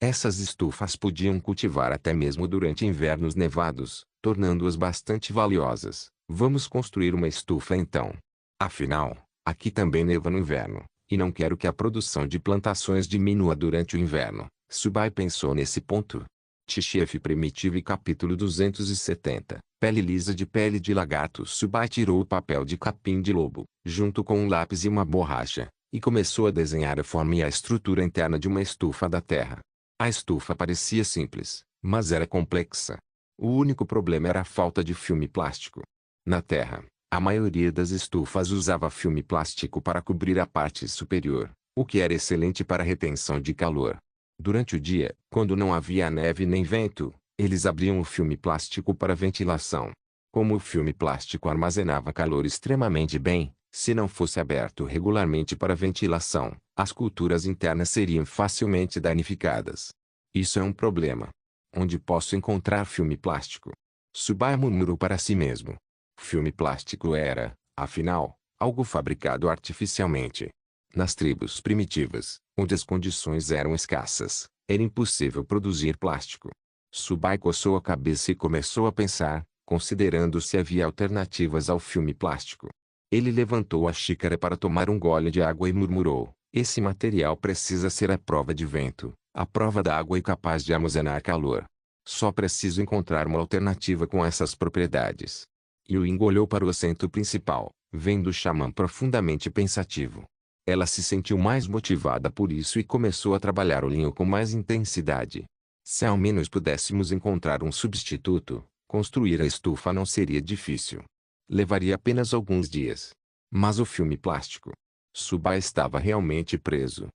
Essas estufas podiam cultivar até mesmo durante invernos nevados, tornando-as bastante valiosas. Vamos construir uma estufa então. Afinal, aqui também neva no inverno, e não quero que a produção de plantações diminua durante o inverno. Subai pensou nesse ponto. Tchef Primitivo e capítulo 270. Pele lisa de pele de lagarto. Subai tirou o papel de capim de lobo, junto com um lápis e uma borracha, e começou a desenhar a forma e a estrutura interna de uma estufa da terra. A estufa parecia simples, mas era complexa. O único problema era a falta de filme plástico. Na Terra, a maioria das estufas usava filme plástico para cobrir a parte superior, o que era excelente para a retenção de calor. Durante o dia, quando não havia neve nem vento, eles abriam o filme plástico para ventilação. Como o filme plástico armazenava calor extremamente bem, se não fosse aberto regularmente para ventilação, as culturas internas seriam facilmente danificadas. Isso é um problema. Onde posso encontrar filme plástico? Subai murmurou para si mesmo. Filme plástico era, afinal, algo fabricado artificialmente. Nas tribos primitivas, onde as condições eram escassas, era impossível produzir plástico. Subai coçou a cabeça e começou a pensar, considerando se havia alternativas ao filme plástico. Ele levantou a xícara para tomar um gole de água e murmurou: esse material precisa ser à prova de vento, à prova da água e capaz de armazenar calor. Só preciso encontrar uma alternativa com essas propriedades. Ying olhou para o assento principal, vendo o xamã profundamente pensativo. Ela se sentiu mais motivada por isso e começou a trabalhar o linho com mais intensidade. Se ao menos pudéssemos encontrar um substituto, construir a estufa não seria difícil. Levaria apenas alguns dias. Mas o filme plástico. Subai estava realmente preso.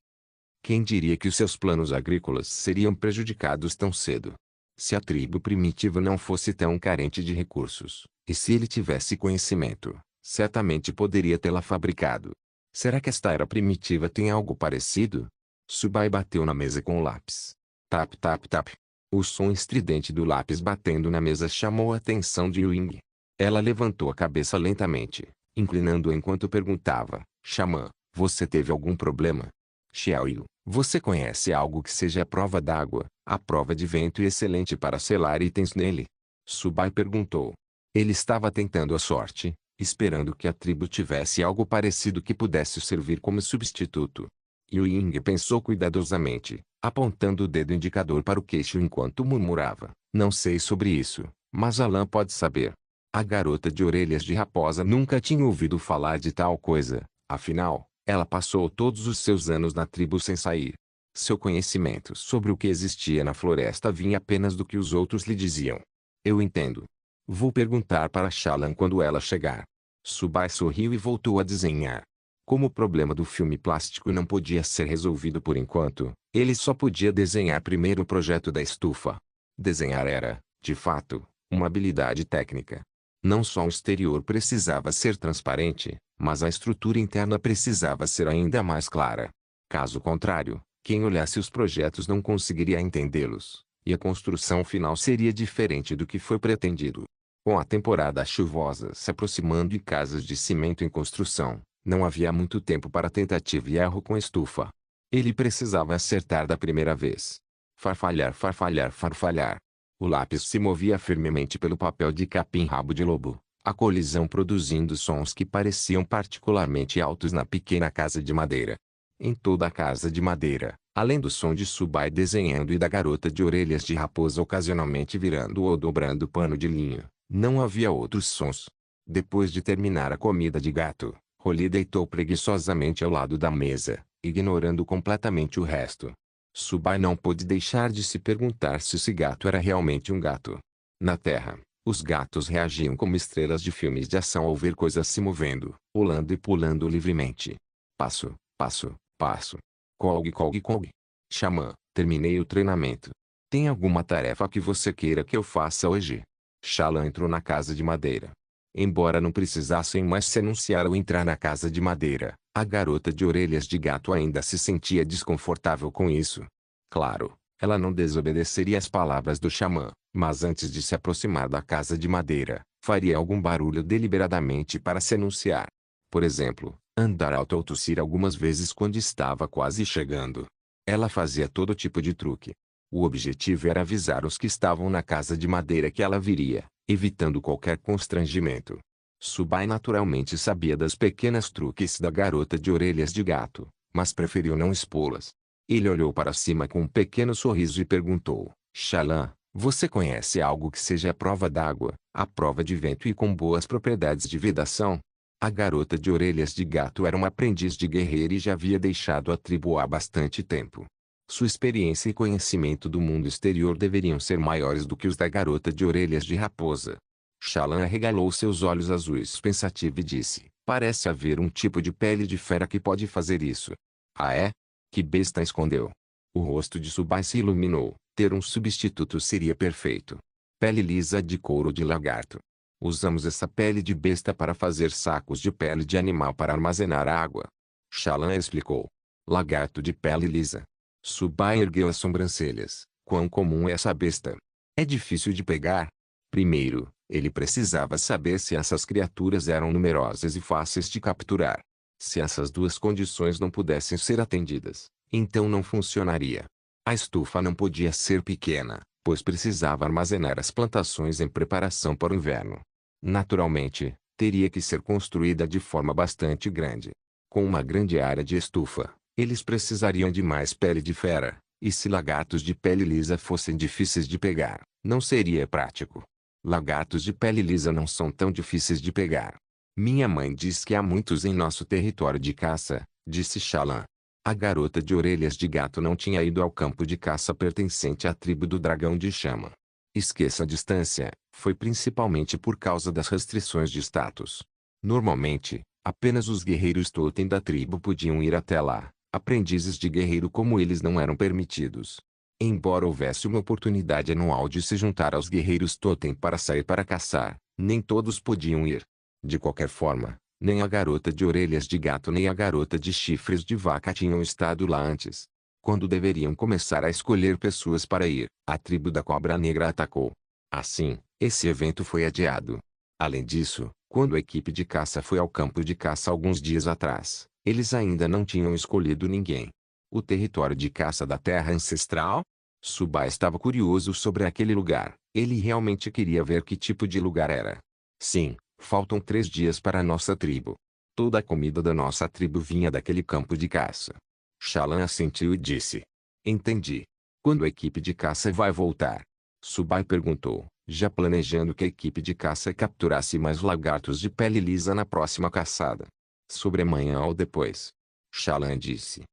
Quem diria que os seus planos agrícolas seriam prejudicados tão cedo? Se a tribo primitiva não fosse tão carente de recursos, e se ele tivesse conhecimento, certamente poderia tê-la fabricado. Será que esta era primitiva tem algo parecido? Subai bateu na mesa com o lápis. Tap tap tap. O som estridente do lápis batendo na mesa chamou a atenção de Ying. Ela levantou a cabeça lentamente, inclinando enquanto perguntava: Xamã, você teve algum problema? Xiaoyu, você conhece algo que seja a prova d'água, a prova de vento e excelente para selar itens nele? Subai perguntou. Ele estava tentando a sorte, esperando que a tribo tivesse algo parecido que pudesse servir como substituto. Ying pensou cuidadosamente, apontando o dedo indicador para o queixo enquanto murmurava: não sei sobre isso, Mas Alan pode saber. A garota de orelhas de raposa nunca tinha ouvido falar de tal coisa, afinal, ela passou todos os seus anos na tribo sem sair. Seu conhecimento sobre o que existia na floresta vinha apenas do que os outros lhe diziam. Eu entendo. Vou perguntar para Shallan quando ela chegar. Subai sorriu e voltou a desenhar. Como o problema do filme plástico não podia ser resolvido por enquanto, ele só podia desenhar primeiro o projeto da estufa. Desenhar era, de fato, uma habilidade técnica. Não só o exterior precisava ser transparente, mas a estrutura interna precisava ser ainda mais clara. Caso contrário, quem olhasse os projetos não conseguiria entendê-los, e a construção final seria diferente do que foi pretendido. Com a temporada chuvosa se aproximando e casas de cimento em construção, não havia muito tempo para tentativa e erro com a estufa. Ele precisava acertar da primeira vez. Farfalhar, farfalhar, farfalhar. O lápis se movia firmemente pelo papel de capim-rabo de lobo, a colisão produzindo sons que pareciam particularmente altos na pequena casa de madeira. Em toda a casa de madeira, além do som de Subai desenhando e da garota de orelhas de raposa ocasionalmente virando ou dobrando pano de linho, não havia outros sons. Depois de terminar a comida de gato, Holly deitou preguiçosamente ao lado da mesa, ignorando completamente o resto. Subai não pôde deixar de se perguntar se esse gato era realmente um gato. Na Terra, os gatos reagiam como estrelas de filmes de ação ao ver coisas se movendo, pulando e pulando livremente. Passo, passo, passo. Colgue, colgue, colgue. Xamã, terminei o treinamento. Tem alguma tarefa que você queira que eu faça hoje? Shallan entrou na casa de madeira. Embora não precisassem mais se anunciar ao entrar na casa de madeira, a garota de orelhas de gato ainda se sentia desconfortável com isso. Claro, ela não desobedeceria às palavras do xamã, mas antes de se aproximar da casa de madeira, faria algum barulho deliberadamente para se anunciar. Por exemplo, andar alto ou tossir algumas vezes quando estava quase chegando. Ela fazia todo tipo de truque. O objetivo era avisar os que estavam na casa de madeira que ela viria, evitando qualquer constrangimento. Subai naturalmente sabia das pequenas truques da garota de orelhas de gato, mas preferiu não expô-las. Ele olhou para cima com um pequeno sorriso e perguntou, Shallan, você conhece algo que seja a prova d'água, a prova de vento e com boas propriedades de vedação? A garota de orelhas de gato era uma aprendiz de guerreira e já havia deixado a tribo há bastante tempo. Sua experiência e conhecimento do mundo exterior deveriam ser maiores do que os da garota de orelhas de raposa. Shallan arregalou seus olhos azuis pensativo e disse, parece haver um tipo de pele de fera que pode fazer isso. Ah é? Que besta escondeu. O rosto de Subai se iluminou, ter um substituto seria perfeito. Pele lisa de couro de lagarto. Usamos essa pele de besta para fazer sacos de pele de animal para armazenar água. Shallan explicou. Lagarto de pele lisa. Subai ergueu as sobrancelhas. Quão comum é essa besta? É difícil de pegar? Primeiro, ele precisava saber se essas criaturas eram numerosas e fáceis de capturar. Se essas duas condições não pudessem ser atendidas, então não funcionaria. A estufa não podia ser pequena, pois precisava armazenar as plantações em preparação para o inverno. Naturalmente, teria que ser construída de forma bastante grande. Com uma grande área de estufa, eles precisariam de mais pele de fera, e se lagartos de pele lisa fossem difíceis de pegar, não seria prático. Lagartos de pele lisa não são tão difíceis de pegar. Minha mãe diz que há muitos em nosso território de caça, disse Shallan. A garota de orelhas de gato não tinha ido ao campo de caça pertencente à tribo do dragão de chama. Esqueça a distância, foi principalmente por causa das restrições de status. Normalmente, apenas os guerreiros totem da tribo podiam ir até lá. Aprendizes de guerreiro como eles não eram permitidos. Embora houvesse uma oportunidade anual de se juntar aos guerreiros totem para sair para caçar, nem todos podiam ir. De qualquer forma, nem a garota de orelhas de gato nem a garota de chifres de vaca tinham estado lá antes. Quando deveriam começar a escolher pessoas para ir, a tribo da Cobra Negra atacou. Assim, esse evento foi adiado. Além disso, quando a equipe de caça foi ao campo de caça alguns dias atrás, eles ainda não tinham escolhido ninguém. O território de caça da terra ancestral? Subai estava curioso sobre aquele lugar. Ele realmente queria ver que tipo de lugar era. Sim, faltam 3 dias para a nossa tribo. Toda a comida da nossa tribo vinha daquele campo de caça. Shallan assentiu e disse. Entendi. Quando a equipe de caça vai voltar? Subai perguntou, já planejando que a equipe de caça capturasse mais lagartos de pele lisa na próxima caçada. Sobre amanhã ou depois. Shallan disse.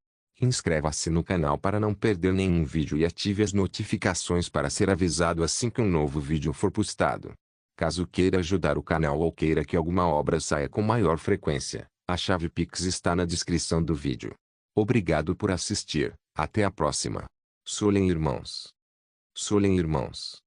Inscreva-se no canal para não perder nenhum vídeo e ative as notificações para ser avisado assim que um novo vídeo for postado. Caso queira ajudar o canal ou queira que alguma obra saia com maior frequência, a chave Pix está na descrição do vídeo. Obrigado por assistir, até a próxima. Solem irmãos. Solem irmãos.